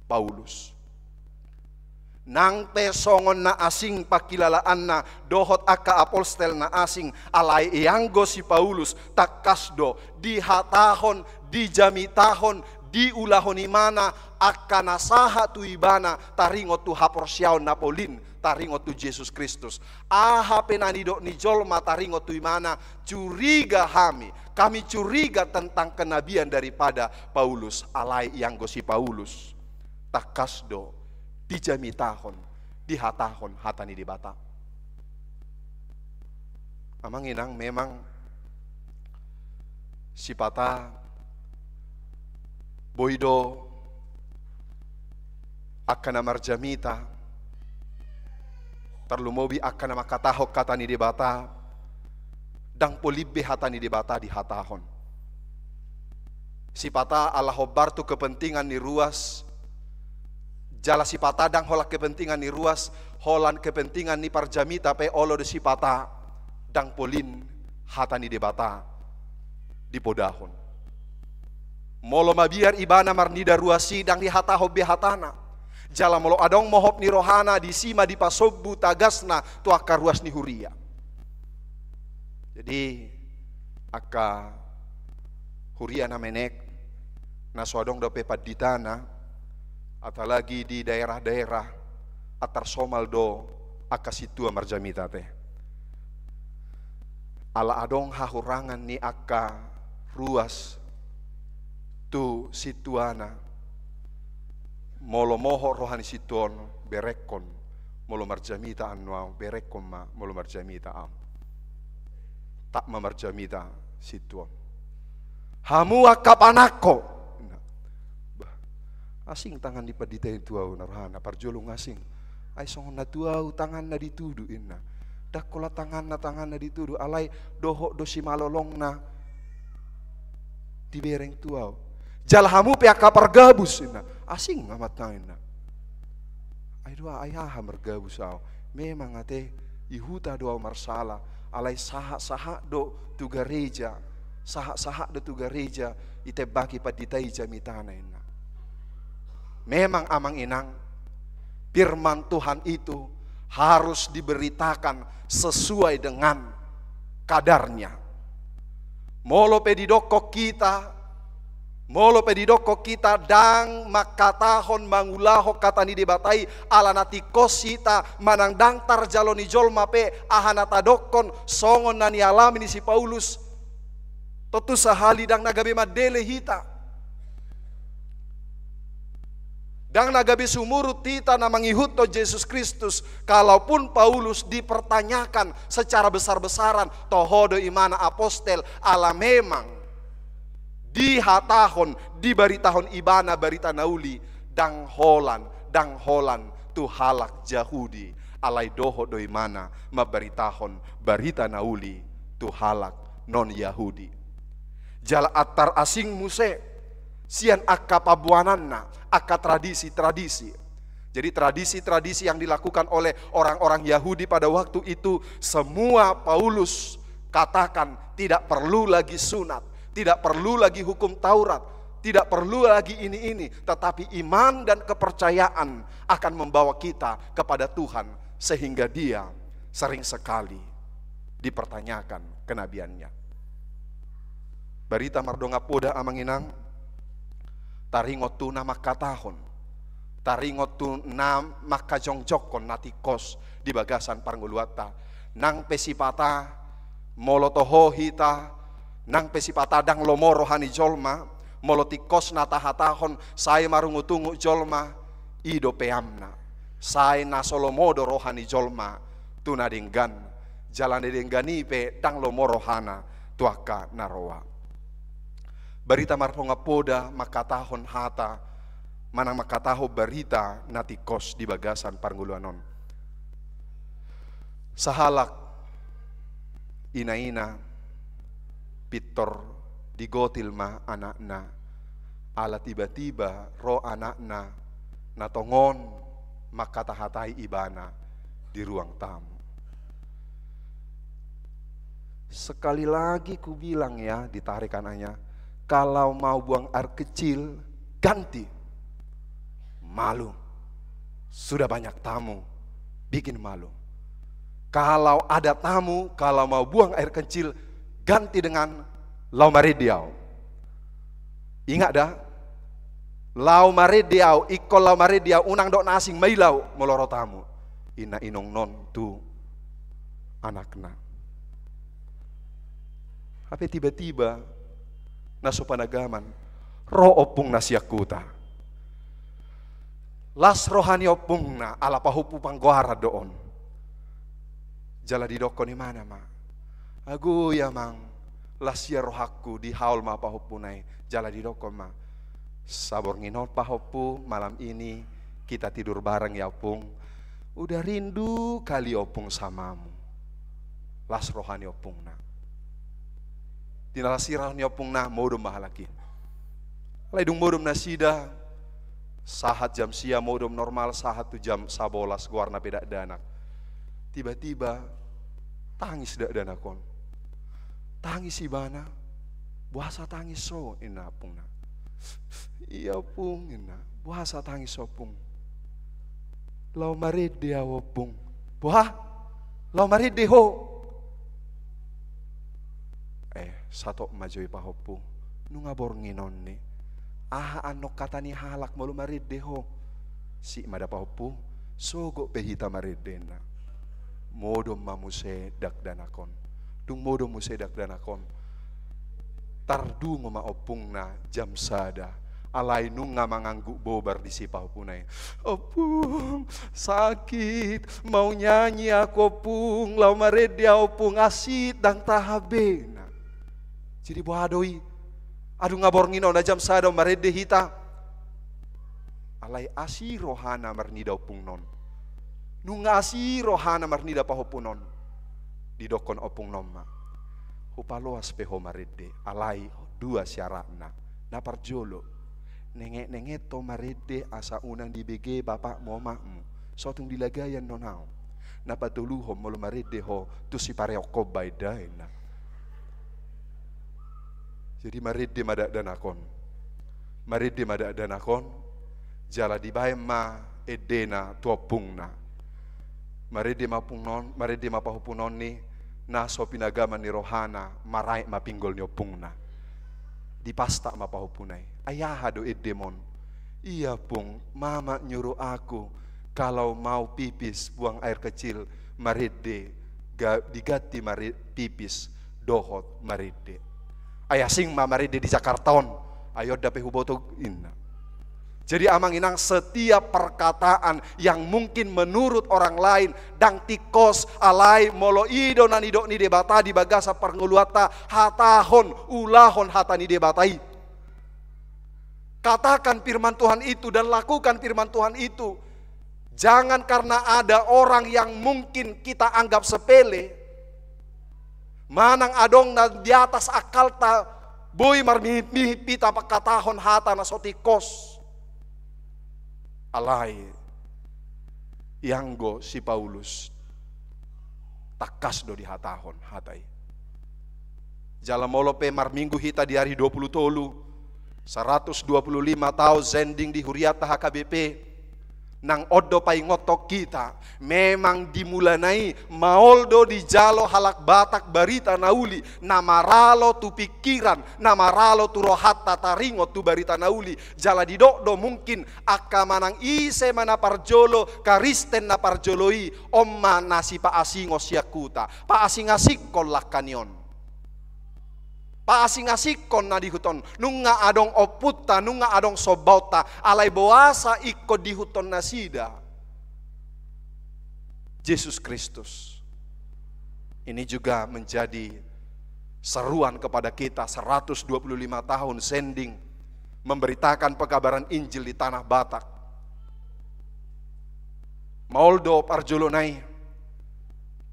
Paulus. Nang pesongon na asing pakilalaan na dohot aka apostel na asing alai ianggo si Paulus takasdo dihatahon dijamitahon diulahon imana aka nasaha tu ibana taringot tu haporsiaw napolin taringot tu Yesus Kristus. Aha penanido ni jolma taringot tu imana curiga kami curiga tentang kenabian daripada Paulus. Alai yang gosi Paulus takasdo dijamitahon dihatahon hatani dibata. Amang inang memang sipata boido akan amarjamita terlumobi akan makatahok katani dibata dang polibbe hatani dibata di hatahon. Sipata Allah hobar tu kepentingan ni ruas jala sipata dang holak kepentingan ni ruas holan kepentingan ni parjamita pe olo de sipata dang polin hatani dibata di podahon. Molo mabiar ibana marnida ruasi dang di hataho behatana. Jala molo adong mohop ni rohana di sima di pasobu tagasna tu akar ruas ni huria. Jadi aka huria na menek na sodong do pepat ditana atau lagi di daerah-daerah atar somal do aka situa marjamita teh. Ala adong hahurangan ni aka ruas tu situana molo moho rohani situon berekon molo marjamita anwau berekon ma molo marjamita am tak mamarjamita situon hamu akapanako asing tangan di padita itu au narhana parjolong asing ai songon na tuau tangan na ditudu inna dakola tangan na ditudu alai doho dosi malolong na dibereng tuau jalhamu pe akapar gabus inna asing amat na ai doa ayaha mergabus au memang ate ihuta doa marsala alai saha do tu gereja saha do tu gereja ite baki paditai jamitana inna. Memang amang inang firman Tuhan itu harus diberitakan sesuai dengan kadarnya. Molo pedidoko kita dang makatahon mangulaho katani debatai alanati kosita manang dangtar jaloni jolma pe ahanata dokon songon nani alami ni si Paulus totu sahali dang nagabe madele hita dang nagabe sumurut tita na mangihut to Yesus Kristus. Kalaupun Paulus dipertanyakan secara besar-besaran tohodo imana apostel ala memang dihatahon dibaritahon ibana barita nauli dang holan tu halak Yahudi alai doho do imana mabaritahon barita nauli tu halak non Yahudi jala atar asing muse sian akka pabuananna, akka tradisi-tradisi. Jadi tradisi-tradisi yang dilakukan oleh orang-orang Yahudi pada waktu itu semua Paulus katakan tidak perlu lagi sunat, tidak perlu lagi hukum Taurat, Tidak perlu lagi ini, tetapi iman dan kepercayaan akan membawa kita kepada Tuhan, sehingga Dia sering sekali dipertanyakan kenabiannya. Barita mardonga poda amanginang, taringotu nama katahon, taringotu nam makajongjokon natikos di bagasan parnguluata, nang pesipata molotoho hita, nang pesipata dang lomo rohani jolma, molotikos natahatahon saya marungutungu jolma ido peamna saya nasolomodo rohani jolma tunadinggan jalan denggani pe dang lomo rohana tuaka naroa. Barita marponga poda makatahon hata manang makataho barita natikos di bagasan parnguluanon. Sahalak ina-ina pitor digotil ma anakna, ala tiba-tiba roh anakna natongon makatahatai ibana di ruang tamu. Sekali lagi ku bilang ya, ditarik kanannya, kalau mau buang air kecil ganti. Malu, sudah banyak tamu, bikin malu. Kalau ada tamu, kalau mau buang air kecil ganti dengan lau maridiau. Ingat dah, lau maridiau, ikol lau maridiau, unang dok nasing mailau moloro tamu. Ina inong non tu anakna. Tapi tiba-tiba nasupanagaman, roh opung nasiakuta. Las rohani opung na ala pahupu panggoara doon. Jala di doko ni mana ma? Agu ya mang. Lasia rohaku di haul ma pahopunai jala di doko ma. Sabor nginol pahopu malam ini kita tidur bareng ya opung. Udah rindu kali opung samamu. Las rohani opung na. Dinalasi rohani opung na modum mahalaki. Laidung modum nasida sahat jam sia modum normal sahat tu jam 11 guarna beda danak. Tiba-tiba tangis dak danakon. Tangis ibana, buasa tangis so ina pung na. Iya pung ina, buasa tangis so pung. Lau marede awo pung, buah, lau marede ho. Sato majoi pahopu, nunga bornginon ni. Aha anok kata ni halak malu marede ho. Si mada pahopu, sogo pehita marede na. Modom mamuse dak danakon. Dung modo musedak danakon tardu ngoma opung na jam sada alai nung ngamangangguk bobar di sipau punai. Opung sakit mau nyanyi aku opung lau maredia opung asit dang tahabena. Jadi bohadoi adu ngaborngino na jam sada marede hita alai asi rohana marnida opung non nung asi rohana marnida pahopunon. Di dokon opung noma upaloas peho marede alai dua syaratna napar jolo nenge to marede asa unang di BG bapak momakmu sotung dilagayan nonau napatulu ho molo marede ho tu si pareoko baidaina. Jadi marede madak danakon jala di bae ma edena tuopungna marede mapahupunon ni naso pinagaman ni rohana marai mapinggol nyopungna di pasta mapahupunai ayaha do edemon. Iya pung mama nyuruh aku kalau mau pipis buang air kecil marede digati pipis dohot marede ayah sing ma marede di Jakartaon ayo dape huboto inna. Jadi amang inang setiap perkataan yang mungkin menurut orang lain dang tikos alai molo ido nan ido ni debata di bagasa parnguluata hatahon ulahon hata ni debatai. Katakan firman Tuhan itu dan lakukan firman Tuhan itu. Jangan karena ada orang yang mungkin kita anggap sepele. Manang adong na di atas akal ta boy marmihi pita pakatahon hata na sotikos. Alai yanggo si Paulus takas do di hatahon hatai. Jala molo pe mar minggu hita di hari 20 tolu 125 tahun zending di Huriata HKBP nang odo paingotok kita memang dimulanai maoldo di jalo halak batak barita nauli namaralo tu pikiran namaralo tu rohata taringo tu barita nauli jala di do mungkin akka manang ise mana parjolo karisten na parjoloi omma nasi pa asingo siakuta pa asing-asik kolak kanyon pa asing-asikon na dihuton nunga adong oputta nunga adong sobauta alay boasa ikko dihuton na sida Yesus Kristus. Ini juga menjadi seruan kepada kita 125 tahun sending memberitakan pekabaran Injil di tanah Batak. Maoldo parjolonai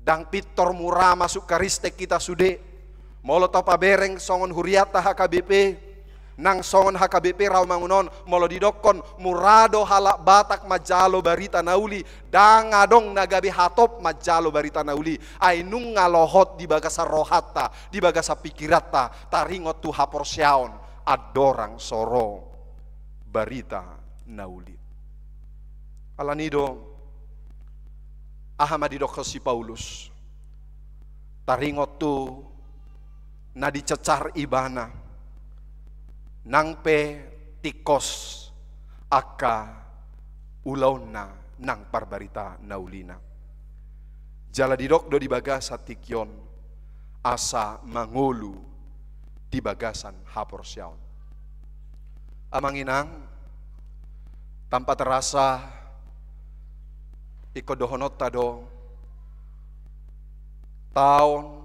dang pitor murah masuk karistek kita sude molo topa bereng songon Huriata HKBP nang songon HKBP Rawamangunon molo didokon murado halak batak majalo barita nauli dangadong nagabe hatop majalo barita nauli ainung ngalohot di bagasa rohata di bagasa pikirata taringot tu haporsyaon adorang soro barita nauli alanido ahamadidok si Paulus taringot tu na dicecar ibana nangpe tikos aka ulauna nang parbarita naulina jala didok do di bagasa tikyon asa mangulu di bagasan haporsyaon amanginang tanpa terasa ikodohonot tado tahun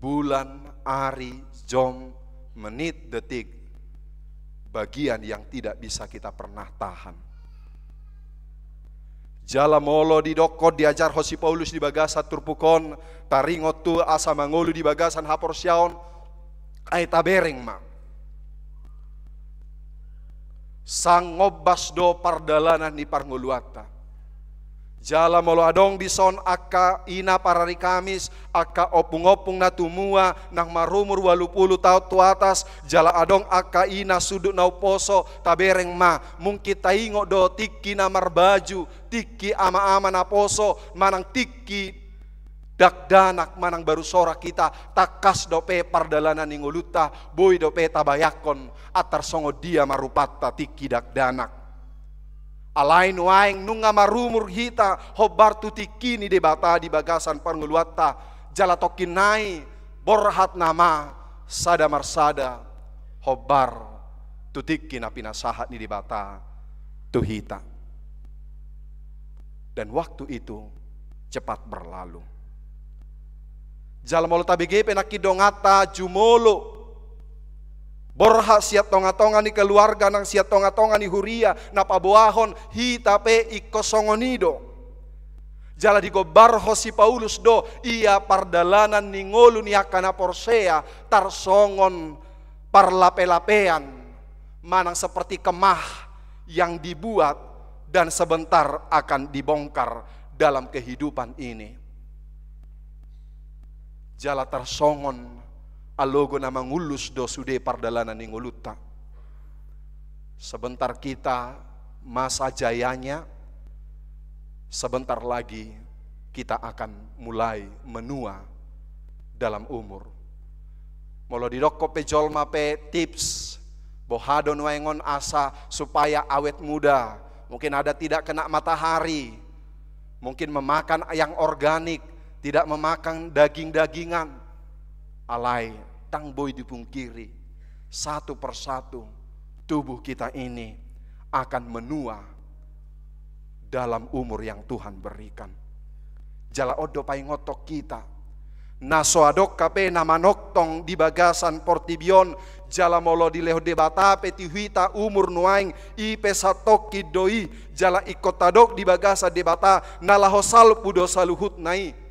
bulan, hari, jam, menit, detik, bagian yang tidak bisa kita pernah tahan. Jala molo di dokod diajar Hosi Paulus di bagasa turpukon, taringot tu asa mangolu di bagasan haporsyaon, ay tabereng ma. Sang ngobas do pardalanan ni parnguluata. Jala molo adong bison aka ina parari Kamis aka opung-opung na tumua nang marumur 80 tahun tu atas jala adong aka ina sudut na uposo tabereng ma mungkin taingo do tiki na marbaju tiki ama-ama na poso manang tiki dakdanak manang baru sora kita takas dope pardalanan ninguluta boy dope tabayakon atar songo dia marupata tiki dakdanak alain waing nunga marumur hita hobar tutikini debata di bagasan parnguluata jala tokinai borhat nama sada marsada hobar tutikina pinasahat ni debata tuhita dan waktu itu cepat berlalu jala molo tabige penakidongata jumolo borha siat tonga-tonga ni keluarga nang siat tonga-tonga ni huria napabuahon hitape ikosongonido jala digobar Hosi Paulus do ia pardalanan ni ngolu ni akana porsea tarsongon parlape-lapean manang seperti kemah yang dibuat dan sebentar akan dibongkar dalam kehidupan ini jala tarsongon alogo na mangulus do sude pardalanan ning uluta. Sebentar kita masa jayanya, sebentar lagi kita akan mulai menua dalam umur. Molo didokko pe jolma pe tips bohadon waengon asa supaya awet muda. Mungkin ada tidak kena matahari, mungkin memakan yang organik, tidak memakan daging-dagingan. Alai tang boy dipungkiri satu persatu tubuh kita ini akan menua dalam umur yang Tuhan berikan. Jala odo paingotok kita naso adok kape nama noktong di bagasan portibion jala molo di leho debata peti huita umur nuaing ipe satoki doi jala ikotadok di bagasa debata nalaho salpudo saluhut nai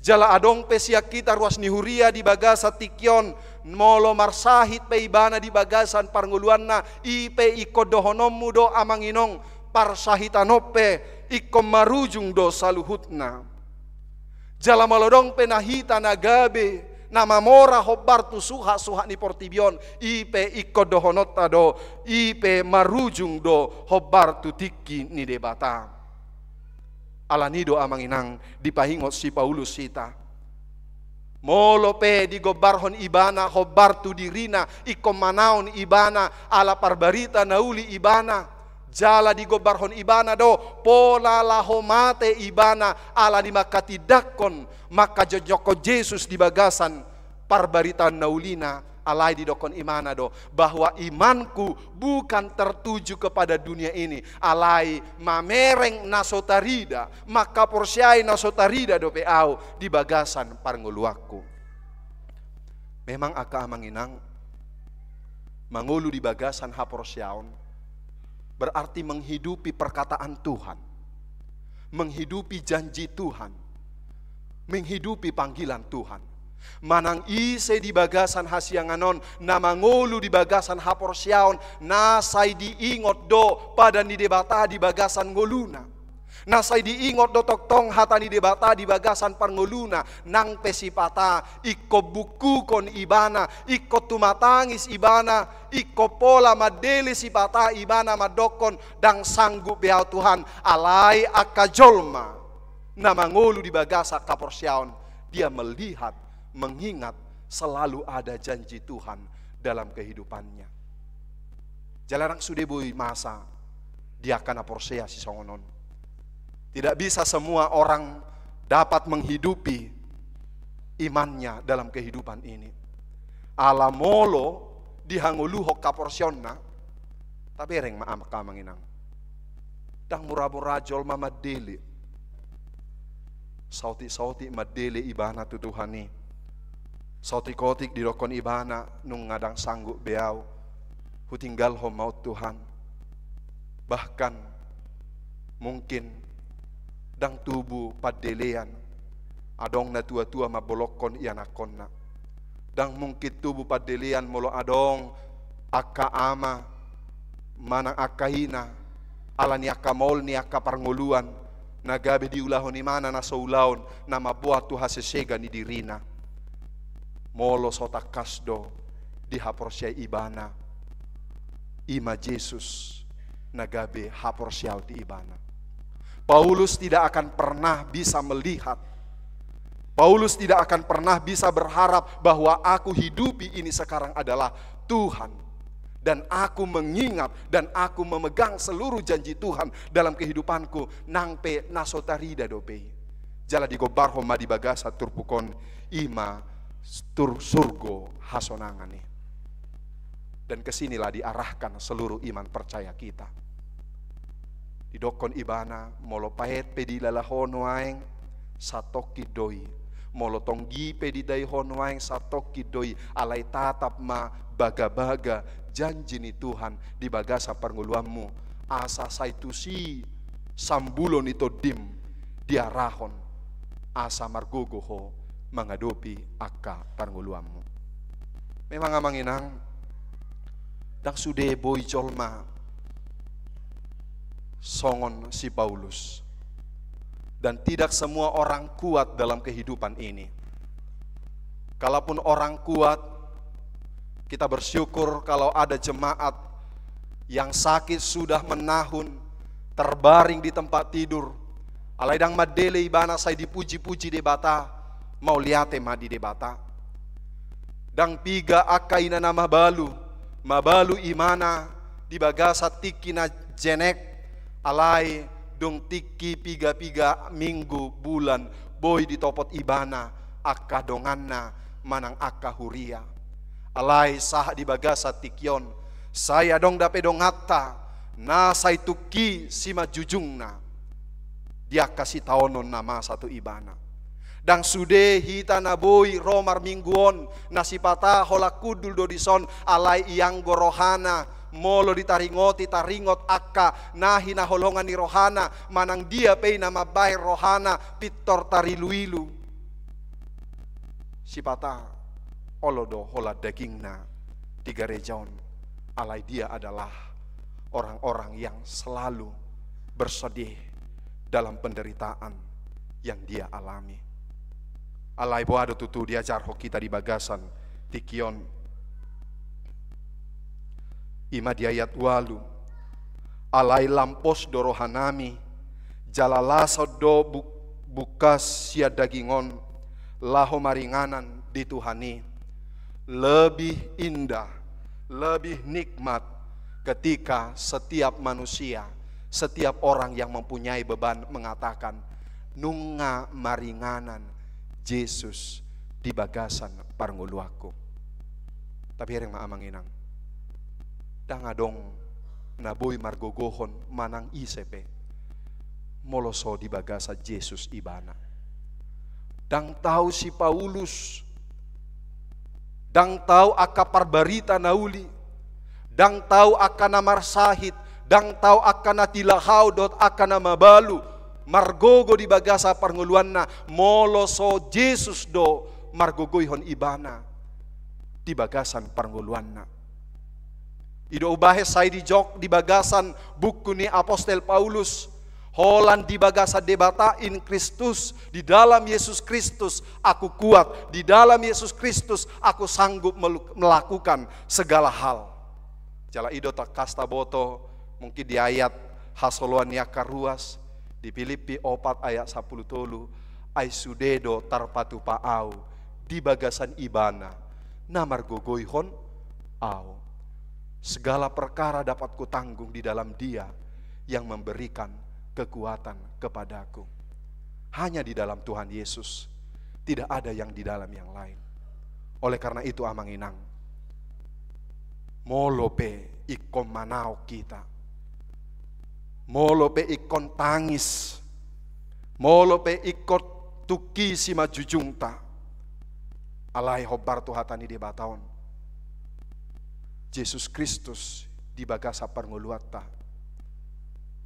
jala adong pesiak kita ruas nihuria di bagasa tikyon molo marsahit pe ibana di bagasan parnguluanna ipe ikodohonom mudo amanginong parsahitanope ikom marujung do saluhutna jala malodong penahita nagabe nama mora hobar tu suha ni portibion ipe ikko dohonota do ipe marujung do hobar tu tiki ni debata. Alanido amanginang dipahingot si Paulus sita. Molo pe di gobarhon ibana hobar tu dirina ikko manaon ibana ala parbarita nauli ibana. Jala di gobarhon ibana do pola lahomate ibana ala di makatidakon maka jojoko Yesus di bagasan parbaritan naulina alai di dokon imana do bahwa imanku bukan tertuju kepada dunia ini alai mamereng nasotarida maka porsiai nasotarida do peau di bagasan parnguluaku. Memang aka amanginang mangulu di bagasan haporsiaon berarti menghidupi perkataan Tuhan, menghidupi janji Tuhan, menghidupi panggilan Tuhan. Manang ise di bagasan hasianganon, nama ngolu di bagasan haporsiaon, nasai diingot do pada ni debata di bagasan ngoluna. Nasai diingot do toktong hata ni debata di bagasan parngoluna, nang pesipata, iko buku kon ibana, iko tumatangis ibana, iko pola madele sipata ibana madokon, dang sanggup beau Tuhan, alai akajolma, nama ngolu di bagasa kaporsiaon, dia melihat, mengingat selalu ada janji Tuhan dalam kehidupannya. Jalarang sudebui masa, dia akan aporsea si songonon. Tidak bisa semua orang dapat menghidupi imannya dalam kehidupan ini. Alamolo dihanguluhok kaporsionna, tapi reng maam kamanginang. Dang murah-murah jol mamadele. Sauti-sauti madele ibana tu Tuhani. Sauti-kotik dirokon ibana nung ngadang sanggup beau. Hutinggal ho maut Tuhan. Bahkan mungkin dang tubuh padelean adong na tua-tua mabolokon ianakonna dang mungkin tubuh padelean molo adong aka ama manang akahina ala ni aka maul ni aka parnguluan nagabe di ulahon ni mana na saulaon na mabuhat tu hasesega ni dirina molo sotakasdo di haporsya ibana ima Jesus nagabe haporsyaw ti ibana. Paulus tidak akan pernah bisa melihat, Paulus tidak akan pernah bisa berharap bahwa aku hidupi ini sekarang adalah Tuhan. Dan aku mengingat dan aku memegang seluruh janji Tuhan dalam kehidupanku. Nangpe nasotarida dope. Jala digobarho ma di bagasa turpukon ima tur surgo hasonangane. Dan kesinilah diarahkan seluruh iman percaya kita. Didokon ibana molo pahet pedila lahon waeng satoki doi molo tonggi pedidai hon waeng satoki doi alai tatap ma baga-baga janji ni Tuhan di bagasa parnguluammu asa saitusi sambulo nito dim diarahon asa margogoho mengadopi akka parnguluammu. Memang amanginang dak sude boy jolma songon si Paulus. Dan tidak semua orang kuat dalam kehidupan ini. Kalaupun orang kuat, kita bersyukur kalau ada jemaat yang sakit sudah menahun, terbaring di tempat tidur. Alaidang madele ibana saya dipuji-puji di bata, mau liate madi di bata. Dang piga akaina na mabalu imana di bagasa tikina jenek, alai dong tiki piga-piga minggu bulan boy ditopot ibana akka donganna manang akka huria alai sah di bagasa tikyon saya dong dape dongata na saituki sima jujungna dia kasih taonon nama satu ibana dang sude hita na boy romar mingguon nasipata hola kudul dodison alai iyang gorohana molo ditaringoti taringot akka nahi na holongan ni rohana manang dia pay na mabay rohana pitor tariluilu sipata olodo hola daging na tiga rejaon alai dia adalah orang-orang yang selalu bersedih dalam penderitaan yang dia alami. Alai boado tutu diajar ho kita di bagasan tikion. Ima di ayat walu. Alai lampos dorohanami jalalasa do bukas sia dagingon laho maringanan di Tuhani. Lebih indah, lebih nikmat ketika setiap manusia, setiap orang yang mempunyai beban mengatakan nunga maringanan Yesus di bagasan parnguluaku. Tapi hereng maamang inang dangadong naboy margogohon manang isepe moloso di bagasa Yesus ibana. Dang tahu si Paulus, dang tahu akapar barita nauli, dang tahu akana marsahid, dang tahu akana tilahau dot akana mabalu, margogo di bagasa parnguluanna moloso Yesus do margogoihon ibana di bagasan parnguluanna. Ido ubahe saya di jok di bagasan buku ni Apostel Paulus. Holan di bagasa debata in Kristus, di dalam Yesus Kristus aku kuat, di dalam Yesus Kristus aku sanggup melakukan segala hal. Jala ido tak kasta boto mungkin di ayat hasoloan yakaruas di Filipi 4 ayat 10 tolu ai sudedo tarpatu paau di bagasan ibana namar gogoihon au. Segala perkara dapat kutanggung di dalam Dia yang memberikan kekuatan kepadaku. Hanya di dalam Tuhan Yesus, tidak ada yang di dalam yang lain. Oleh karena itu amang inang, molope ikon manau kita, molope ikon tangis, molope ikon tuki sima jujungta, alai hobar tuhatani di bataon. Yesus Kristus di bagasa parnguluata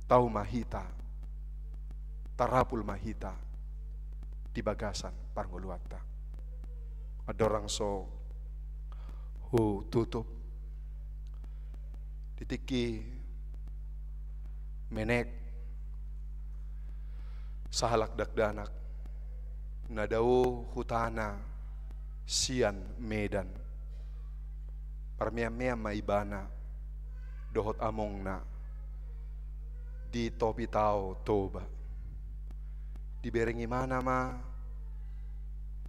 tau mahita tarapul mahita di bagasan parnguluata. Ada orang so tutup ditiki menek sahalak dakdanak nadau hutana sian medan parmea-mea maibana dohot among na di topi tao toba di berengi mana ma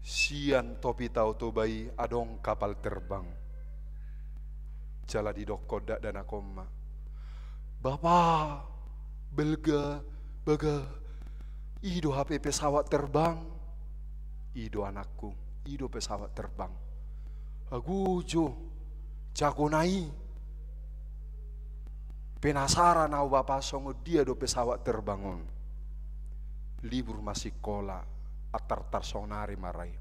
sian topi tao tobai adong kapal terbang jala di dokoda dan akoma bapa belga baga ido HP pesawat terbang ido anakku ido pesawat terbang agujo jago nai penasaran au bapak songo dia do pesawat terbangun libur masih kola atar sonari marai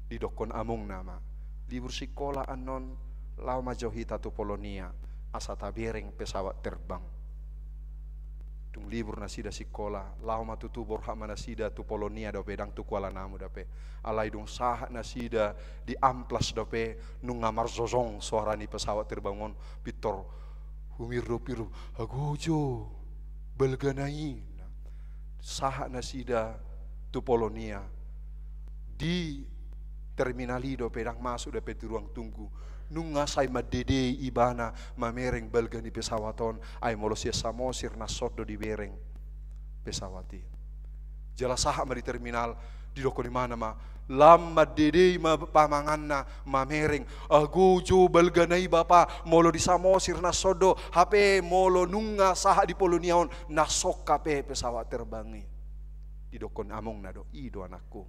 di dokon amung nama libur sikola anon lau majohita tu Polonia asa tabereng pesawat terbang dung libur nasida sikola lau matutu borha manasida tu Polonia do pedang tu Kuala Namu dape alai dung sahat nasida di amplas dape nungamar zozong suarani pesawat terbangun pitor humiru piru agojo belganai sahat nasida tu Polonia di terminali do pedang masuk dape di ruang tunggu nunga say madede ibana mamereng belgani pesawaton ay molosia samosir nasodo di bereng pesawati jelas saha di terminal di doko di mana ma lam madede ma pamanganna mamereng agujo belganai bapa molo di samosir nasodo HP molo nunga saha di Poloniaon nasok kape pesawat terbangi di dokon among nado ido anakku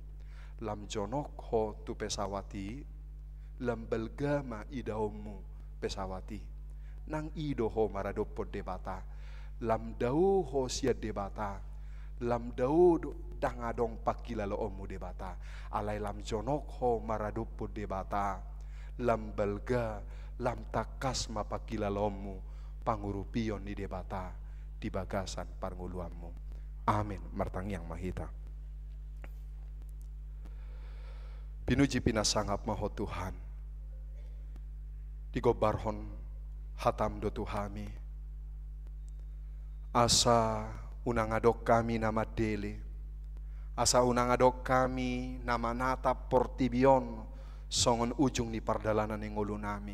lam jonok ho tu pesawati lam belgama idaumu pesawati nang ido ho maradopo debata lam dau ho sia debata lam dau dangadong pakilalo omu debata alai lam jonok ho maradopo debata lam belga lam takas mapakilalomu pangurupion di debata di bagasan parnguluamu amin martang yang mahita pinuji pinasangap maho Tuhan digobarhon hatam do Tuhami asa unang adok kami nama dele Asa unang adok kami nama nata portibion songon ujung di pardalanan yang ulu nami.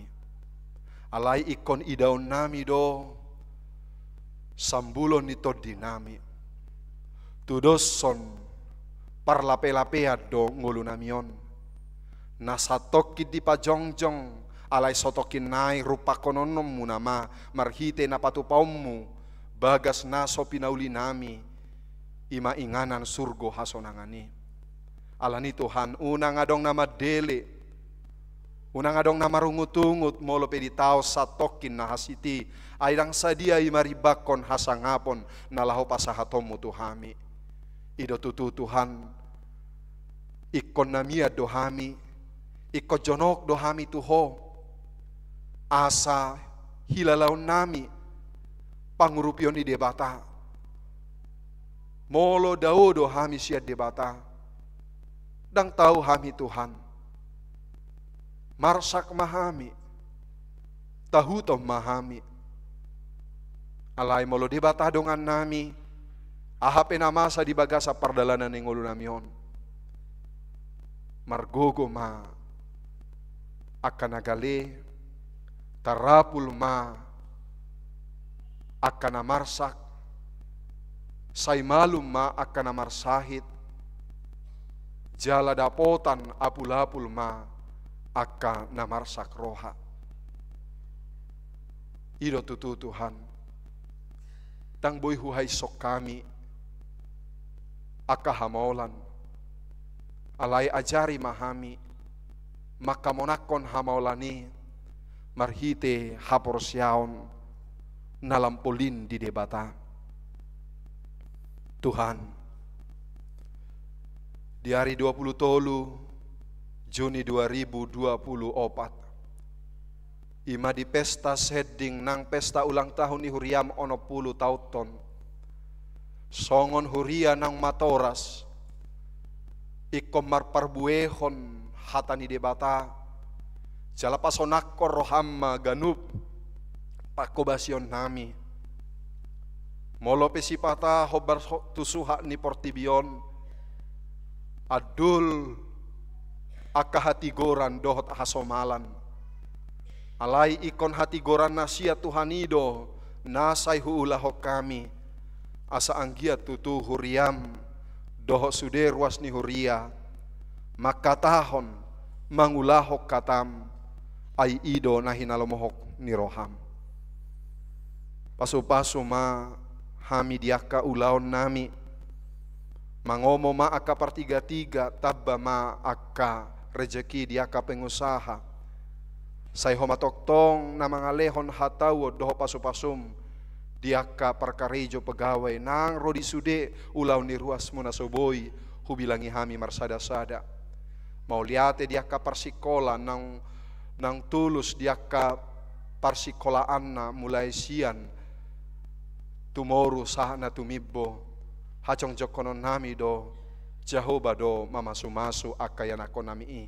Alai ikon idaun nami do sambulon ni todi nami. Tudoson parlape-lapea do ngulu namion. Nasatokit di pajongjong alai sotokin nai rupa kononom munama marhite na patupaumu bagas naso pinauli nami. Ima inganan surgo hasonangani. Alani Tuhan unang adong nama dele. Unang adong nama rungut-ungut molo peditao satokin na hasiti. Airang sadia imaribakon hasangapon nalaho pasahatomu Tuhami. Ido tutu Tuhan. Ikon namia dohami. Iko jonok dohami tuho. Asa hilalaun nami. Pangurupion di debata. Molo daudo hami siad debata. Dang tahu hami Tuhan. Marsak mahami. Tahutom mahami. Alai molo debata dongan nami. Ahape namasa di bagasa pardalanan ng ulo namion. Margogo ma. Akanagale. Tarapul ma. Akanamarsak. Say malum ma akan amarsahit. Jala dapotan apul-apul ma akan namarsak roha. Ido tutu Tuhan. Tang boy huhay sok kami. Akahamolan. Alay ajari mahami. Makamonakon hamaulani. Marhite haporsyaon. Nalampolin di debata. Tuhan, di hari 20 tolu Juni 2024, ima di pesta seding nang pesta ulang tahun ni huriam ono 10 tauton, songon huria nang matoras, ikom marparbuehon hatani debata, jalapasonakor rohamma ganup, pakobasion nami, molo pesipata hobar tusuha ni portibion adul akahatigoran dohot hasomalan alai ikon hatigoran nasia Tuhanido nasai huulahok kami asa anggiat tutu huriam dohot sude ruas ni huria makatahon mangulahok katam ai ido nahinalomohok ni roham pasu-pasu ma hami diaka ulaon nami mangomo ma aka partiga-tiga tabba ma aka rejeki diaka pengusaha say homatoktong na mga lehon hatawo doho pasupasum diaka parkarejo pegawai nang rodi sude ulaon ni ruas muna soboy hubilangi hami marsada-sada mau liate diaka parsikola nang tulus diaka parsikolaan na mulai sian tumoru sahna tumibbo hacong jokonon nami do Jehovah do mamasu-masu akayan ako nami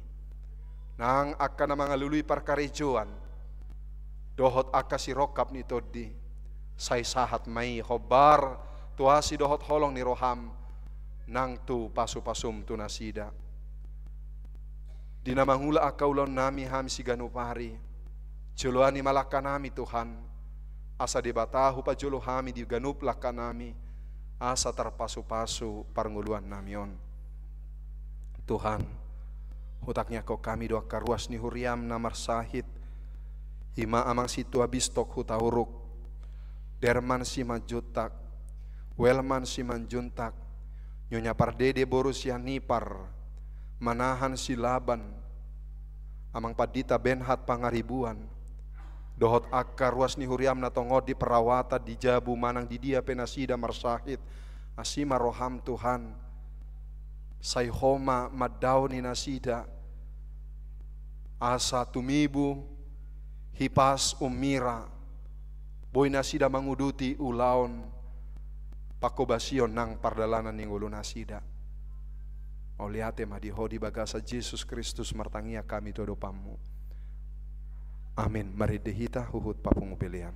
nang akka na mga luluy parkarejoan dohot akka si rokap ni todi say sahat may hobar tuasi dohot holong ni roham nang tu pasu-pasum tu nasida dinamangula akka ulon nami ham si ganupari juluan ni malaka nami Tuhan asa debatahu pajolo hami di ganup laka nami asa terpasu-pasu parnguluan namion Tuhan hutaknya kau kami doa karuas ni huriam namar sahit ima amang situ abistok hutahuruk derman si manjutak welman si manjuntak nyonya pardede borus yang nipar manahan si laban amang padita benhat pangaribuan dohot akka ruas ni huriam na tongod di perawata di jabu manang di dia penasida marsahit asima roham Tuhan sayhoma madaw ni nasida asa tumibu hipas umira boy nasida manguduti ulaon pakobasion nang pardalanan ning ulo nasida oliate madihodi bagasa Jesus Kristus martangia kami todo pamu. Amin. Mari dehita huhut papungupilian.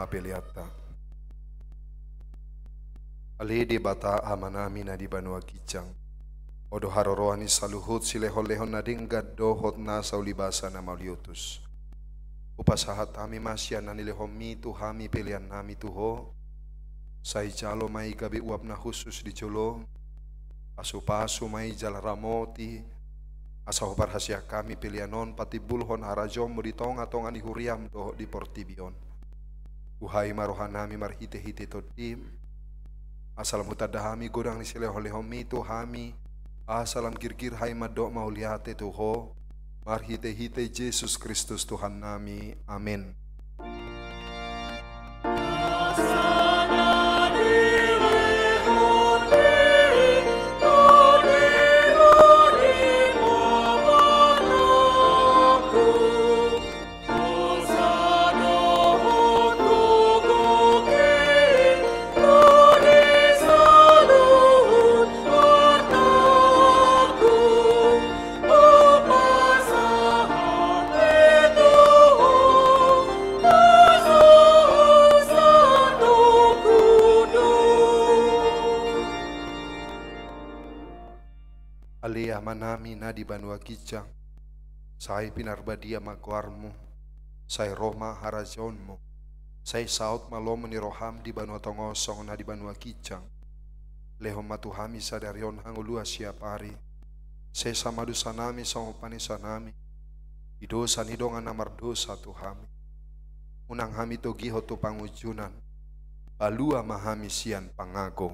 mapeliata. Ali di bata amanami na di banua kicang. Odo haroroani saluhut silehon-lehon na dinggat dohot na saulibasa na mauliutus. Upasahat kami masya na nilehom mi tuhami pilihan nami tuho. Say jalo may gabi uap na khusus di jolo. Pasu-pasu may jala ramoti. Asaho parhasya kami pilihanon pati bulhon harajom mo di tonga-tonga ni huriam doho di portibion. Uhay marohan nami marhite-hite todim. Asalam hutadahami godang ni silehon-lehom mi tuhami. Asalam kirkir hai madok mauliate tuho. Marhite-hite Yesus Kristus Tuhan nami. Amin. Alia manami na di banua kicang, say pinarbadia makuarmu, say Roma harajonmu, say saut malom ni roham di banua tongosong na di banua kicang, lehom matuhami sadarion hangulua siap hari, say samadu sanami sangupani sanami, idosa nidongan namar dosa tuhami, unang hami togiho tu pangujunan, balua mahami sian pangago.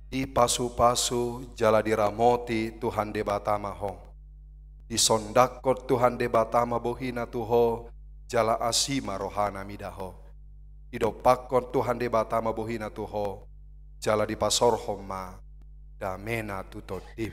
Di pasu-pasu jala diramoti Tuhan de batama ho. Di sondakot Tuhan de batama bohina tuho jala asima rohana midaho. Idopakot Tuhan de batama bohina tuho jala di pasor homa damena tutotim.